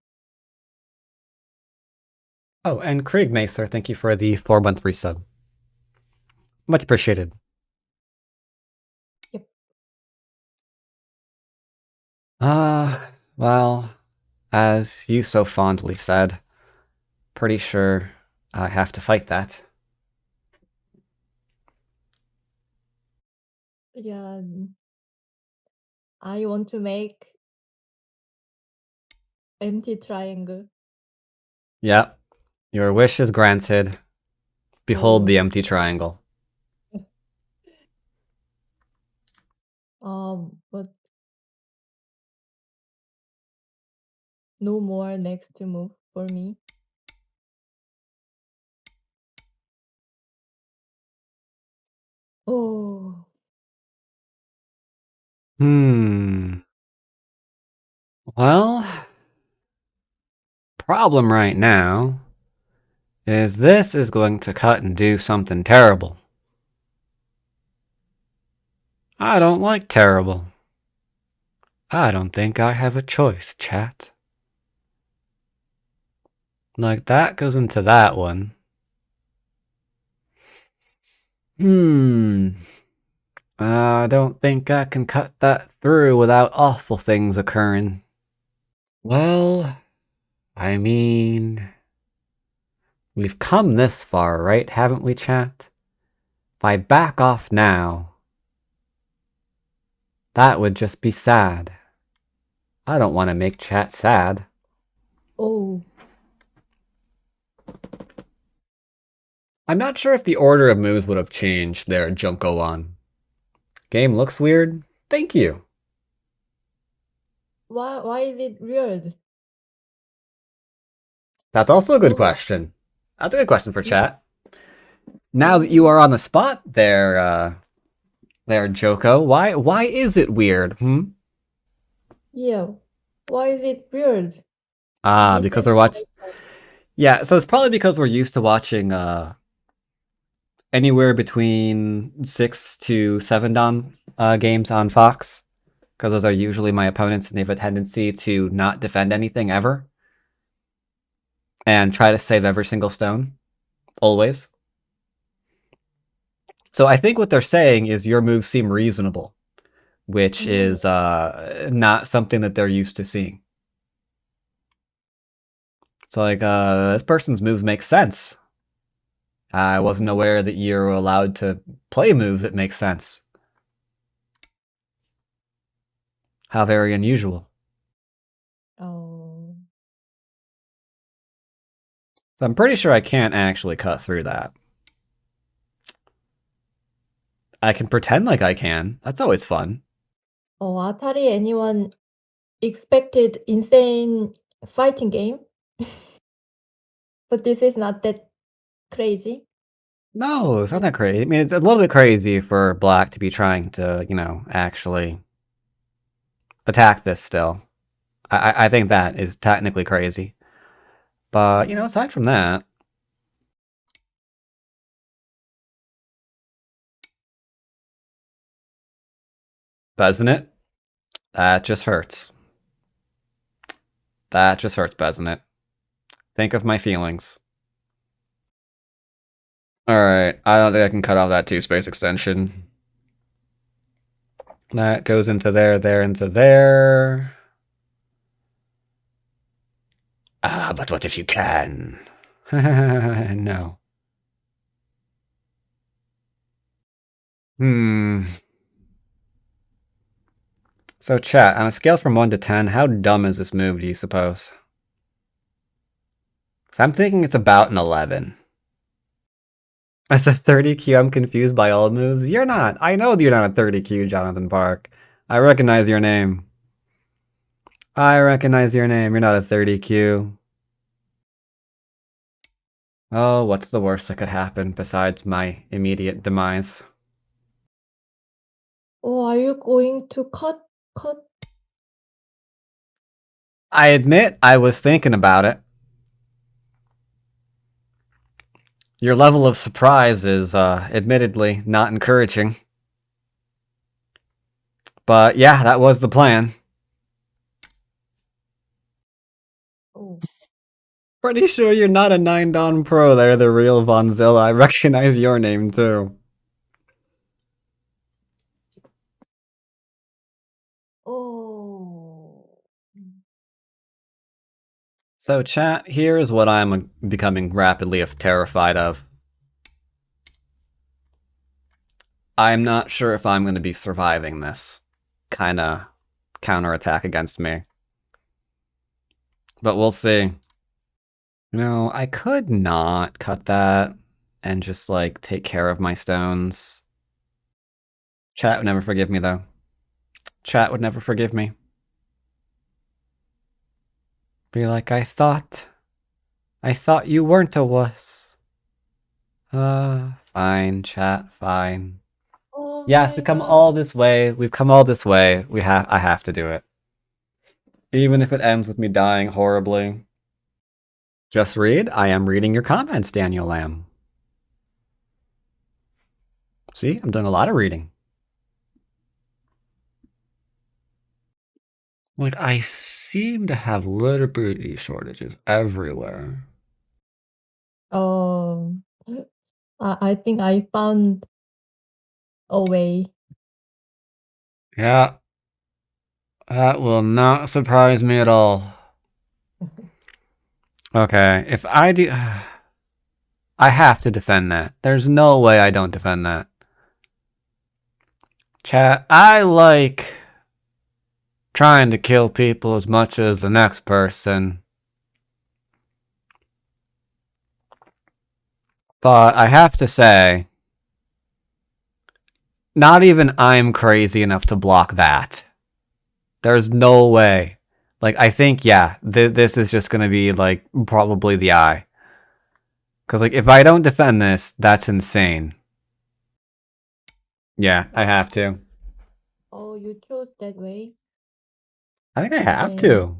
Speaker 1: Oh, and Krieg Macer, thank you for the 4-month resub. Much appreciated.
Speaker 2: Yep.
Speaker 1: Well, as you so fondly said, pretty sure I have to fight that.
Speaker 2: Yeah. I want to make empty triangle.
Speaker 1: Yep. Your wish is granted. Behold the
Speaker 2: Oh.
Speaker 1: empty triangle.
Speaker 2: But no more next move for me. Oh.
Speaker 1: Well, problem right now is this is going to cut and do something terrible. I don't like terrible. I don't think I have a choice, chat. Like, that goes into that one. I don't think I can cut that through without awful things occurring. Well, I mean, we've come this far, right? Haven't we, chat? If I back off now, that would just be sad. I don't want to make chat sad.
Speaker 2: Oh.
Speaker 1: I'm not sure if the order of moves would have changed there, Junko-on. Game looks weird? Thank you.
Speaker 2: Why is it weird?
Speaker 1: That's also a good
Speaker 2: Oh.
Speaker 1: question. That's a good question for chat. Now that you are on the spot there, Joko, why is it weird?
Speaker 2: Yeah. Why is it weird?
Speaker 1: Because we're watching. Yeah, so it's probably because we're used to watching anywhere between 6 to 7 Dan games on Fox, because those are usually my opponents, and they have a tendency to not defend anything ever and try to save every single stone, always. So I think what they're saying is your moves seem reasonable, which is not something that they're used to seeing. It's like, this person's moves make sense. I wasn't aware that you're allowed to play moves that make sense. How very unusual.
Speaker 2: Oh.
Speaker 1: I'm pretty sure I can't actually cut through that. I can pretend like I can. That's always fun.
Speaker 2: Oh, Atari, anyone expected insane fighting game? But this is not that crazy.
Speaker 1: No, it's not that crazy. I mean, it's a little bit crazy for Black to be trying to, actually attack this still. I think that is technically crazy. But, aside from that, Doesn't it? That just hurts. That just hurts, doesn't it? Think of my feelings. Alright, I don't think I can cut off that 2-space extension. That goes into there, into there. Ah, but what if you can? No. So chat, on a scale from 1 to 10, how dumb is this move, do you suppose? I'm thinking it's about an 11. As a 30Q, I'm confused by all moves. You're not. I know you're not a 30Q, Jonathan Park. I recognize your name. I recognize your name. You're not a 30Q. Oh, what's the worst that could happen besides my immediate demise?
Speaker 2: Oh, are you going to cut?
Speaker 1: I admit I was thinking about it. Your level of surprise is, admittedly not encouraging. But yeah, that was the plan.
Speaker 2: Oh.
Speaker 1: Pretty sure you're not a 9 Dawn Pro there, the real Vonzilla. I recognize your name too.
Speaker 2: Oh.
Speaker 1: So chat, here is what I'm becoming rapidly terrified of. I'm not sure if I'm going to be surviving this kind of counterattack against me. But we'll see. No, I could not cut that and just, like, take care of my stones. Chat would never forgive me, though. Chat would never forgive me. Be like, I thought you weren't a wuss. Fine, chat, fine.
Speaker 2: Oh
Speaker 1: yes,
Speaker 2: my
Speaker 1: we've come
Speaker 2: God.
Speaker 1: all this way. We've come all this way. I have to do it. Even if it ends with me dying horribly. Just read. I am reading your comments, Daniel Lamb. See, I'm doing a lot of reading. Like, I seem to have liberty shortages everywhere.
Speaker 2: I think I found a way.
Speaker 1: Yeah. That will not surprise me at all. Okay, if I do... I have to defend that. There's no way I don't defend that. Chat, I like trying to kill people as much as the next person. But I have to say, not even I'm crazy enough to block that. There's no way. Like, I think, yeah, this is just gonna be, like, probably the eye. Because, like, if I don't defend this, that's insane. Yeah, I have to.
Speaker 2: Oh, you chose that way.
Speaker 1: I think I have
Speaker 2: Okay.
Speaker 1: to.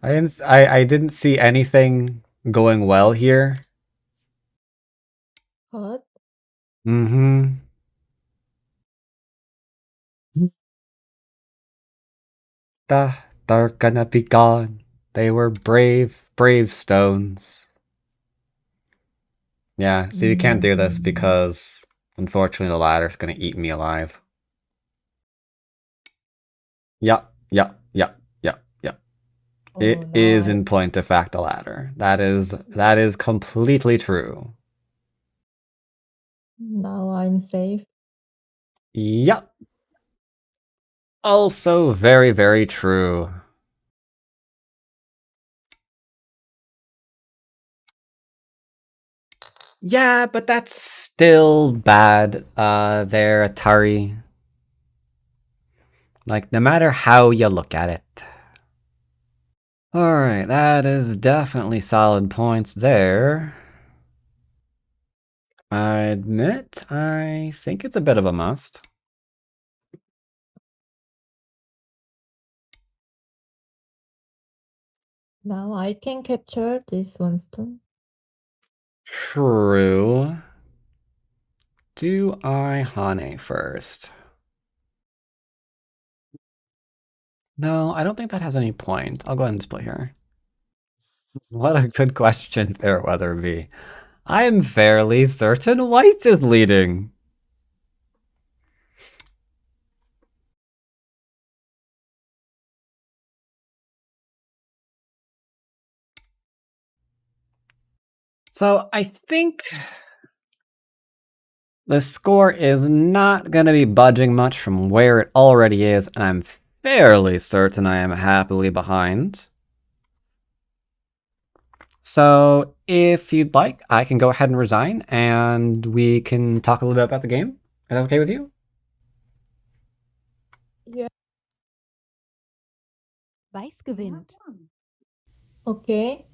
Speaker 1: I didn't see anything going well here.
Speaker 2: Cut.
Speaker 1: Mm-hmm. They're gonna be gone. They were brave stones. Yeah, so you can't do this because, unfortunately, the ladder's gonna eat me alive. Yup.
Speaker 2: Oh,
Speaker 1: It
Speaker 2: no,
Speaker 1: is in point of fact a ladder. That is completely true.
Speaker 2: Now I'm safe.
Speaker 1: Yup. Also very, very true. Yeah, but that's still bad, there, Atari. Like, no matter how you look at it. Alright, that is definitely solid points there. I admit, I think it's a bit of a must.
Speaker 2: Now I can capture this one stone.
Speaker 1: True. Do I Hane first? No, I don't think that has any point. I'll go ahead and display here. What a good question, Fairweatherby. I am fairly certain white is leading. So I think the score is not going to be budging much from where it already is, and I'm fairly certain I am happily behind. So if you'd like, I can go ahead and resign, and we can talk a little bit about the game. Is that okay with you?
Speaker 2: Yeah.
Speaker 3: Weiß gewinnt.
Speaker 2: Okay.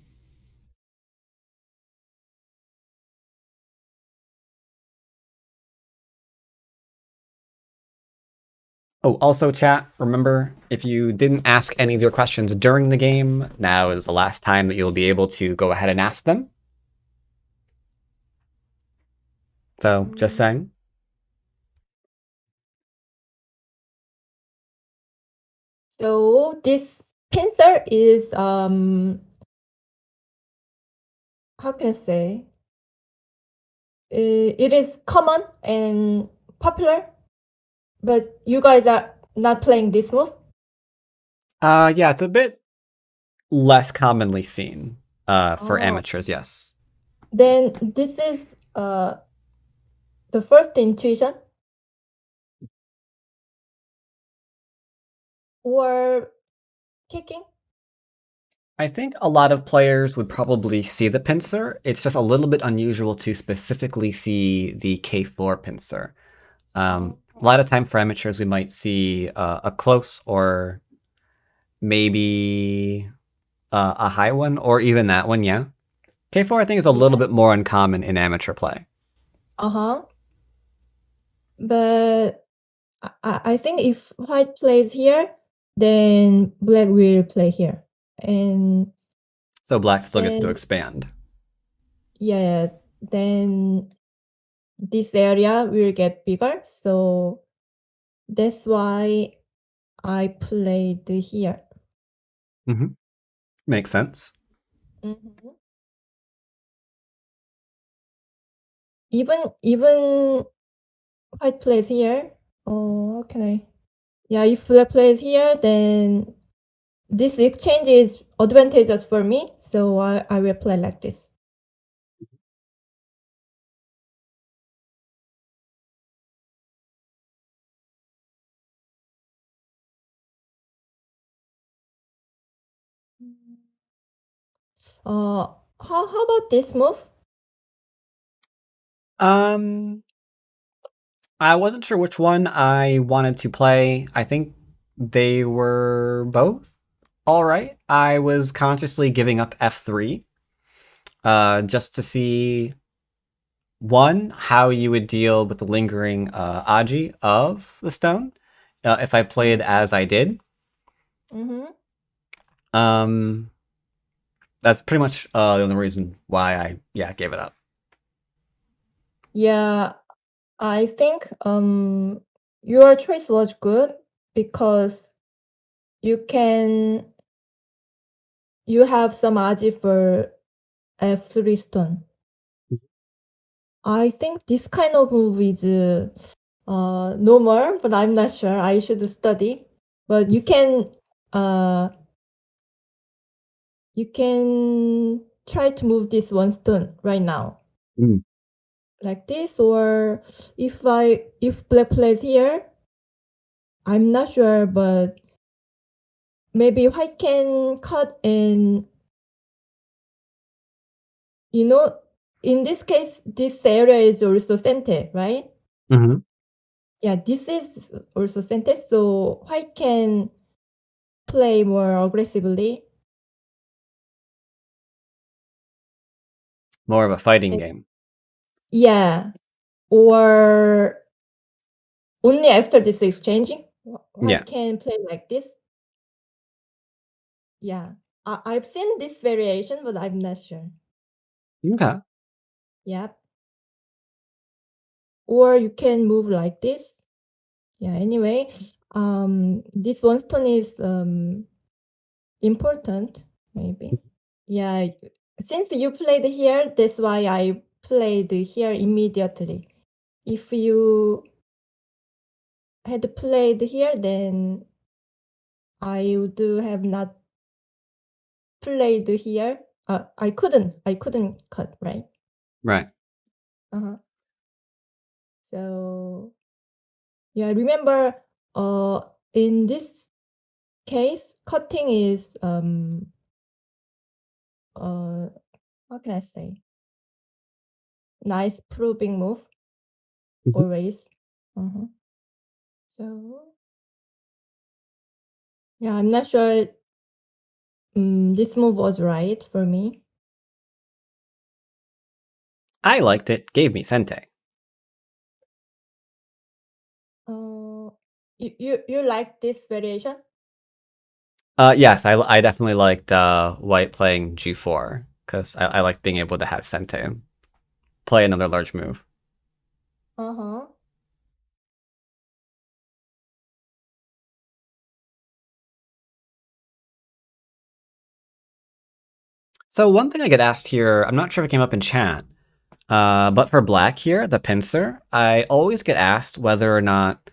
Speaker 1: Oh, also chat, remember, if you didn't ask any of your questions during the game, now is the last time that you'll be able to go ahead and ask them. So, just saying.
Speaker 2: So this pincer is how can I say? It is common and popular, but you guys are not playing this move.
Speaker 1: Yeah, it's a bit less commonly seen for
Speaker 2: Oh.
Speaker 1: amateurs, yes.
Speaker 2: Then this is the first intuition, or kicking.
Speaker 1: I think a lot of players would probably see the pincer. It's just a little bit unusual to specifically see the K4 pincer. A lot of time for amateurs, we might see a close or maybe a high one, or even that one, yeah. K4, I think, is a little bit more uncommon in amateur play.
Speaker 2: But I think if white plays here, then black will play here. And
Speaker 1: So black still gets to
Speaker 2: then-
Speaker 1: expand.
Speaker 2: yeah, then this area will get bigger. So that's why I played here.
Speaker 1: Makes sense.
Speaker 2: Even white plays here. Oh, how can I? Yeah, if black plays here, then this exchange is advantageous for me. So I will play like this. How about this move?
Speaker 1: I wasn't sure which one I wanted to play. I think they were both all right. I was consciously giving up F3 just to see, one, how you would deal with the lingering Aji of the stone if I played as I did. That's pretty much the only reason why I gave it up.
Speaker 2: Yeah, I think your choice was good because you have some aji for F3 stone. I think this kind of move is normal, but I'm not sure. I should study. But you can try to move this one stone right now. Like this, or if black plays here, I'm not sure, but maybe white can cut and, in this case, this area is also center, right? Yeah, this is also center, so white can play more aggressively.
Speaker 1: More of a fighting game.
Speaker 2: Yeah, or only after this exchanging, white can play like this. Yeah, I've seen this variation, but I'm not sure.
Speaker 1: Okay.
Speaker 2: Yep. Or you can move like this. Yeah, anyway, this one stone is important, maybe. Yeah, since you played here, that's why I played here immediately. If you had played here, then I would have not played here. I couldn't cut, right?
Speaker 1: Right.
Speaker 2: Uh-huh. So yeah, remember, in this case, cutting is how can I say? Nice proving move
Speaker 1: Mhm.
Speaker 2: always. Uh-huh. So yeah, I'm not sure this move was right for me.
Speaker 1: I liked it. Gave me Sente.
Speaker 2: You like this variation?
Speaker 1: Yes, I definitely liked White playing G4 because I like being able to have Sente and play another large move.
Speaker 2: Uh-huh.
Speaker 1: So one thing I get asked here, I'm not sure if it came up in chat, but for Black here, the pincer, I always get asked whether or not,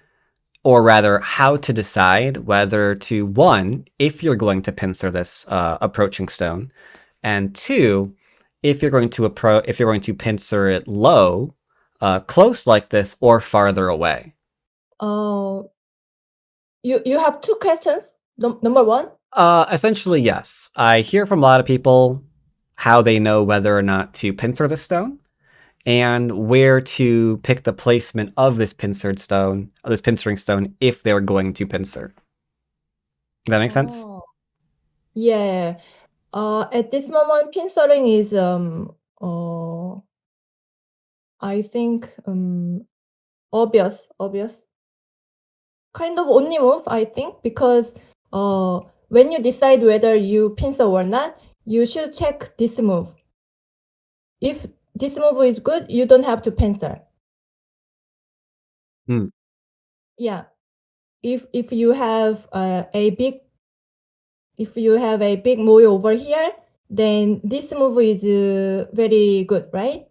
Speaker 1: or rather, how to decide whether to, one, if you're going to pincer this approaching stone, and two, if you're going to pincer it low, close like this, or farther away.
Speaker 2: You have two questions. Number one.
Speaker 1: Essentially, yes. I hear from a lot of people how they know whether or not to pincer the stone, and where to pick the placement of this pincering stone, if they're going to pincer. Does that make sense?
Speaker 2: Oh, yeah. At this moment, pincering is I think obvious. Kind of only move, I think, because when you decide whether you pincer or not, you should check this move. If this move is good, you don't have to pincer. Yeah. If you have a big moe over here, then this move is very good, right?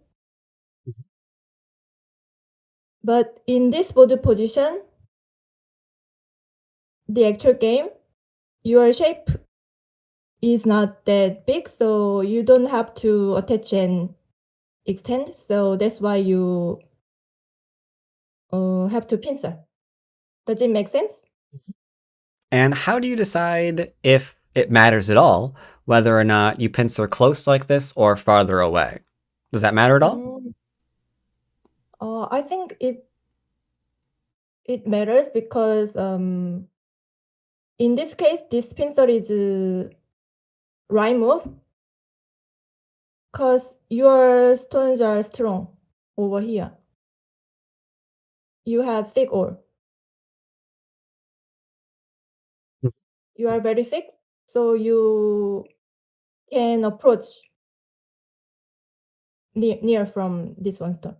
Speaker 2: But in this board position, the actual game, your shape is not that big, so you don't have to attach and extend. So that's why you have to pincer. Does it make sense?
Speaker 1: And how do you decide, if it matters at all, whether or not you pincer close like this or farther away? Does that matter at all?
Speaker 2: I think it matters because in this case, this pincer is right move because your stones are strong over here. You have thick ore. You are very thick, so you can approach near from this one stone.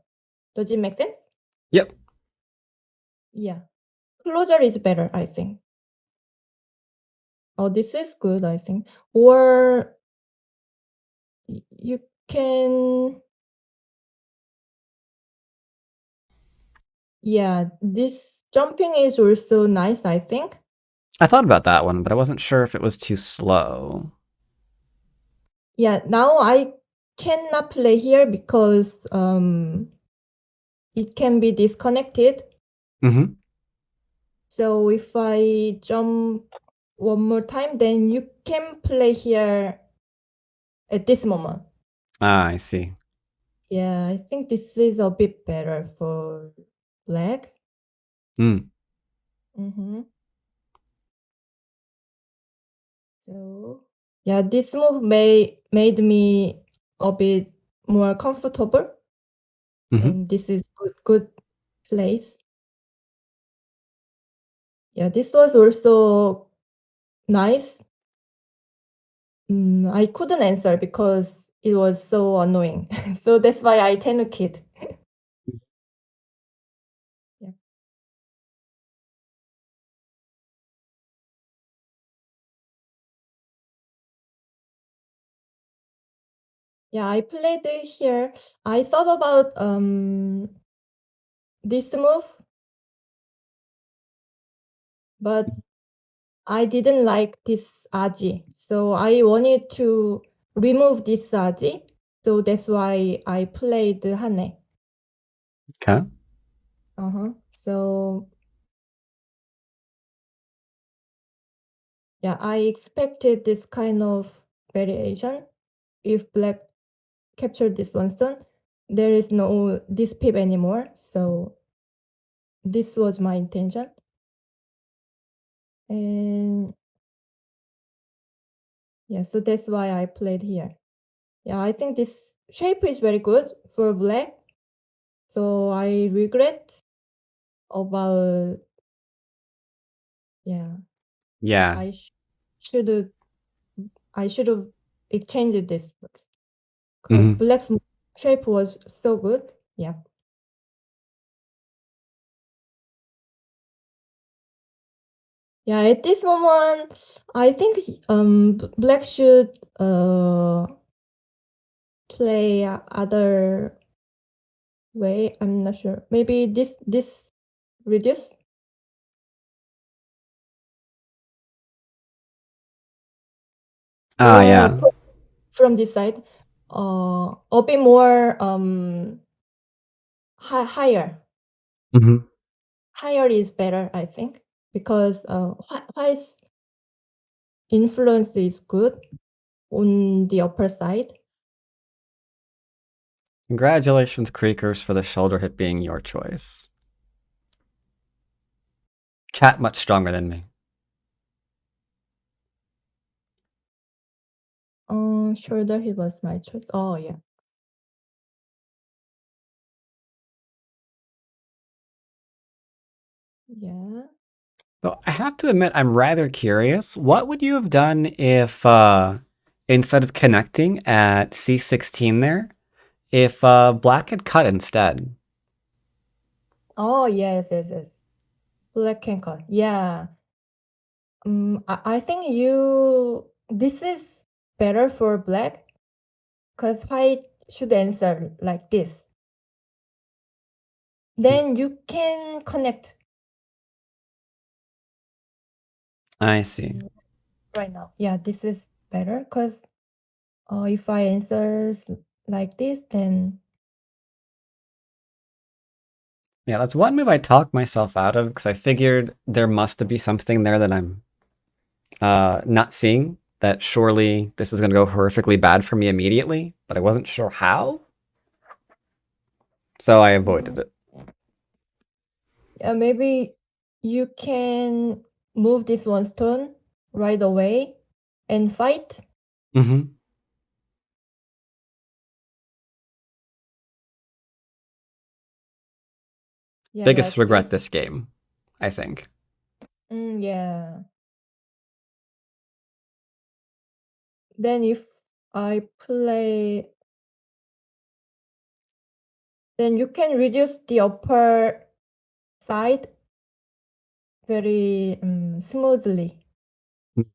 Speaker 2: Does it make sense?
Speaker 1: Yep.
Speaker 2: Yeah. Closer is better, I think. Oh, this is good, I think. Or you can. Yeah, this jumping is also nice, I think.
Speaker 1: I thought about that one, but I wasn't sure if it was too slow.
Speaker 2: Yeah, now I cannot play here because it can be disconnected.
Speaker 1: Mm-hmm.
Speaker 2: So if I jump one more time, then you can play here at this moment.
Speaker 1: Ah, I see.
Speaker 2: Yeah, I think this is a bit better for Black.
Speaker 1: Mm.
Speaker 2: So yeah, this move made me a bit more comfortable,
Speaker 1: Mm-hmm.
Speaker 2: and this is good place. Yeah, this was also nice. I couldn't answer because it was so annoying. So that's why I tenuked it. Yeah. Yeah, I played it here. I thought about this move, but I didn't like this aji. So I wanted to remove this aji. So that's why I played hane.
Speaker 1: Okay.
Speaker 2: So yeah, I expected this kind of variation. If black captured this one stone, there is no this pip anymore. So this was my intention. And yeah, so that's why I played here. Yeah, I think this shape is very good for black. So I regret about, yeah,
Speaker 1: Yeah.
Speaker 2: I should I should have exchanged this because
Speaker 1: Mhm.
Speaker 2: black's shape was so good. Yeah. Yeah, at this moment, I think black should play other way. I'm not sure. Maybe this reduce
Speaker 1: Ah,
Speaker 2: or
Speaker 1: yeah.
Speaker 2: from this side, a bit more higher.
Speaker 1: Mhm.
Speaker 2: Higher is better, I think, because white's influence is good on the upper side.
Speaker 1: Congratulations, Creakers, for the shoulder hit being your choice. Chat much stronger than me.
Speaker 2: Shoulder hit was my choice. Oh yeah. Yeah.
Speaker 1: So I have to admit, I'm rather curious. What would you have done if, instead of connecting at C16 there, if black had cut instead?
Speaker 2: Oh yes. Black can cut. Yeah. I think this is better for black because white should answer like this. Then you can connect
Speaker 1: I see.
Speaker 2: right now. Yeah, this is better because if I answer like this, then
Speaker 1: Yeah, that's one move I talked myself out of because I figured there must be something there that I'm not seeing. That surely this is going to go horrifically bad for me immediately, but I wasn't sure how, so I avoided it.
Speaker 2: maybe you can move this one stone right away and fight.
Speaker 1: Mm-hmm.
Speaker 2: Yeah,
Speaker 1: Biggest
Speaker 2: like
Speaker 1: regret
Speaker 2: this.
Speaker 1: this game, I think.
Speaker 2: Yeah. Then if I play, then you can reduce the upper side very smoothly.
Speaker 1: Mm.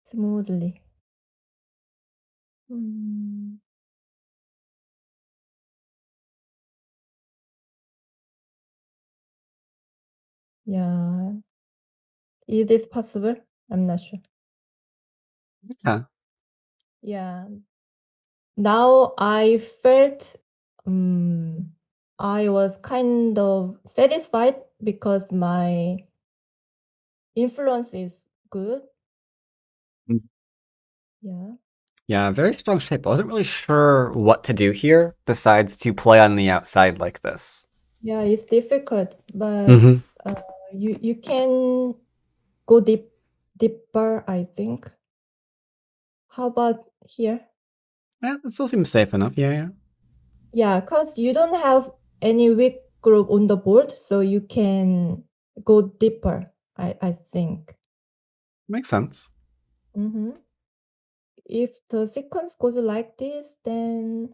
Speaker 2: Smoothly. Mm, yeah. Is this possible? I'm not sure.
Speaker 1: Yeah.
Speaker 2: Yeah. Now I felt I was kind of satisfied because my influence is good.
Speaker 1: Mm.
Speaker 2: Yeah.
Speaker 1: Yeah, very strong shape. I wasn't really sure what to do here besides to play on the outside like this.
Speaker 2: Yeah, it's difficult, but
Speaker 1: Mm-hmm.
Speaker 2: you can go deeper, I think. How about here?
Speaker 1: Yeah, that still seems safe enough. Yeah, yeah.
Speaker 2: Yeah, because you don't have any weak group on the board, so you can go deeper, I think.
Speaker 1: Makes sense.
Speaker 2: Mm-hmm. If the sequence goes like this, then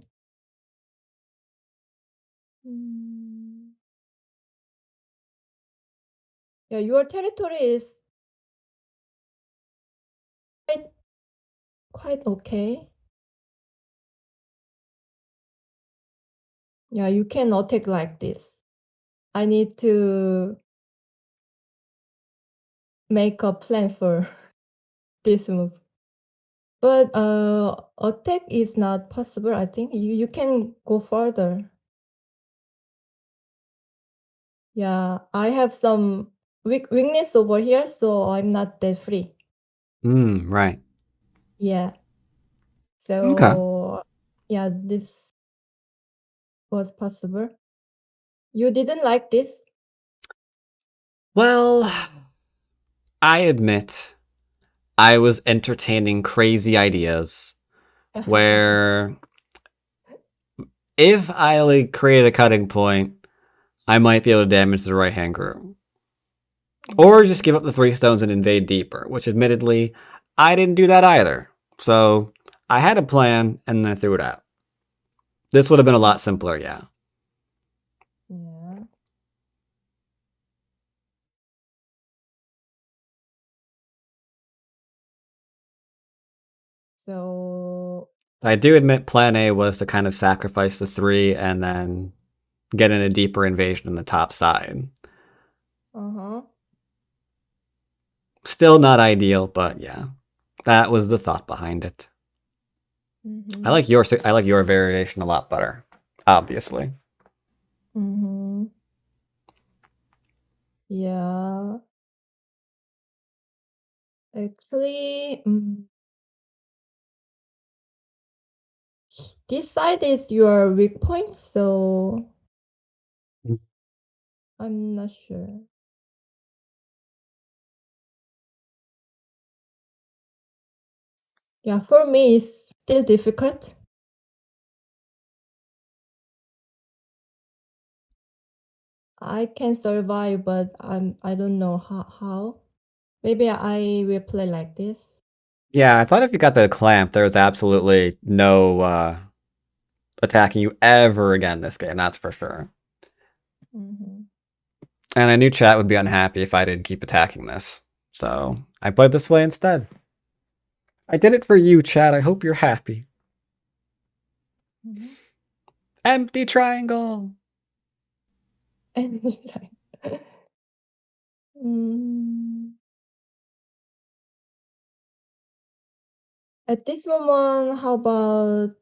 Speaker 2: mm, yeah, your territory is quite okay. Yeah, you can attack like this. I need to make a plan for this move. But attack is not possible, I think. You can go further. Yeah, I have some weakness over here, so I'm not that free.
Speaker 1: Right.
Speaker 2: Yeah.
Speaker 1: Okay.
Speaker 2: So yeah, this was possible. You didn't like this?
Speaker 1: Well, I admit I was entertaining crazy ideas where if I like create a cutting point, I might be able to damage the right hand group. Or just give up the 3 stones and invade deeper, which admittedly, I didn't do that either. So I had a plan and then I threw it out. This would have been a lot simpler, yeah.
Speaker 2: Yeah. So
Speaker 1: I do admit plan A was to kind of sacrifice the 3 and then get in a deeper invasion in the top side. Still not ideal, but yeah. That was the thought behind it. I like your variation a lot better, obviously.
Speaker 2: Yeah. Actually, this side is your weak point, so I'm not sure. Yeah, for me, it's still difficult. I can survive, but I don't know how. Maybe I will play like this.
Speaker 1: Yeah, I thought if you got the clamp, there was absolutely no attacking you ever again this game, that's for sure. And I knew chat would be unhappy if I didn't keep attacking this. So I played this way instead. I did it for you, chat. I hope you're happy. Empty triangle.
Speaker 2: And just like at this moment, how about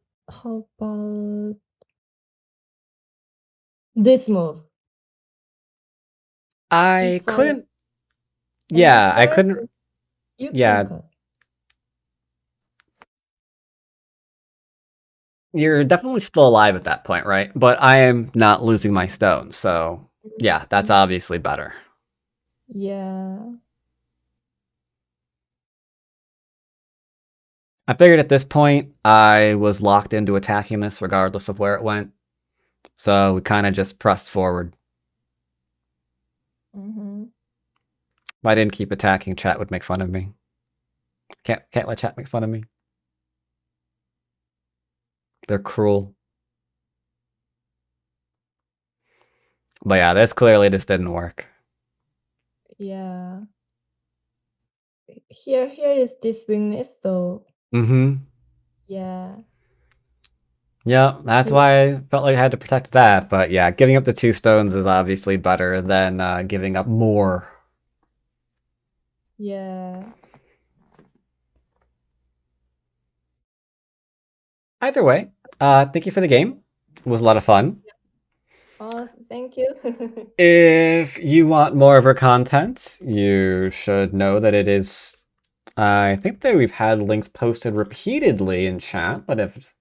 Speaker 2: this move?
Speaker 1: I
Speaker 2: If I
Speaker 1: couldn't. Yeah, I
Speaker 2: answer,
Speaker 1: couldn't.
Speaker 2: you can
Speaker 1: Yeah,
Speaker 2: cut.
Speaker 1: you're definitely still alive at that point, right? But I am not losing my stone, so yeah, that's obviously better.
Speaker 2: Yeah.
Speaker 1: I figured at this point I was locked into attacking this regardless of where it went. So we kind of just pressed forward. If I didn't keep attacking, chat would make fun of me. Can't let chat make fun of me. They're cruel. But yeah, this clearly just didn't work.
Speaker 2: Yeah. Here is this weakness, though. Yeah.
Speaker 1: Yeah, that's why I felt like I had to protect that. But yeah, giving up the 2 stones is obviously better than giving up more.
Speaker 2: Yeah.
Speaker 1: Either way, thank you for the game. It was a lot of fun.
Speaker 2: Oh, thank you.
Speaker 1: If you want more of her content, you should know that it is. I think that we've had links posted repeatedly in chat, but if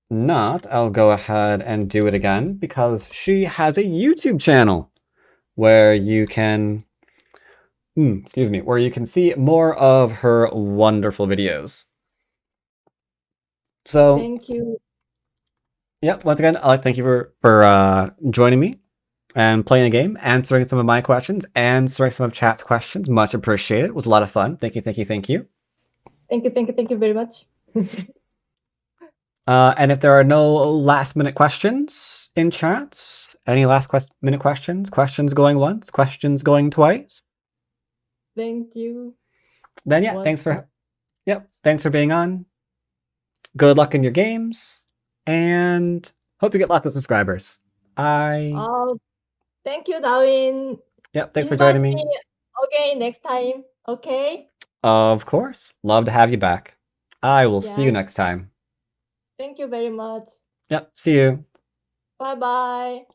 Speaker 1: not, I'll go ahead and do it again because she has a YouTube channel where you can, where you can see more of her wonderful videos. So,
Speaker 2: Thank you.
Speaker 1: yep, once again, I'd like to thank you for joining me and playing a game, answering some of my questions, answering some of chat's questions. Much appreciated. It was a lot of fun. Thank you, thank you, thank you.
Speaker 2: Thank you very much.
Speaker 1: And if there are no last minute questions in chat, any last minute questions? Questions going once? Questions going twice?
Speaker 2: Thank you.
Speaker 1: Then yeah, thanks for being on. Good luck in your games, and Hope you get lots of subscribers.
Speaker 2: Oh, thank you, Darwin.
Speaker 1: Yep, thanks for
Speaker 2: Invite
Speaker 1: joining me.
Speaker 2: Okay, next time. Okay.
Speaker 1: Of course. Love to have you back. I will see you
Speaker 2: Yeah.
Speaker 1: next time.
Speaker 2: Thank you very much.
Speaker 1: Yep, see you.
Speaker 2: Bye bye.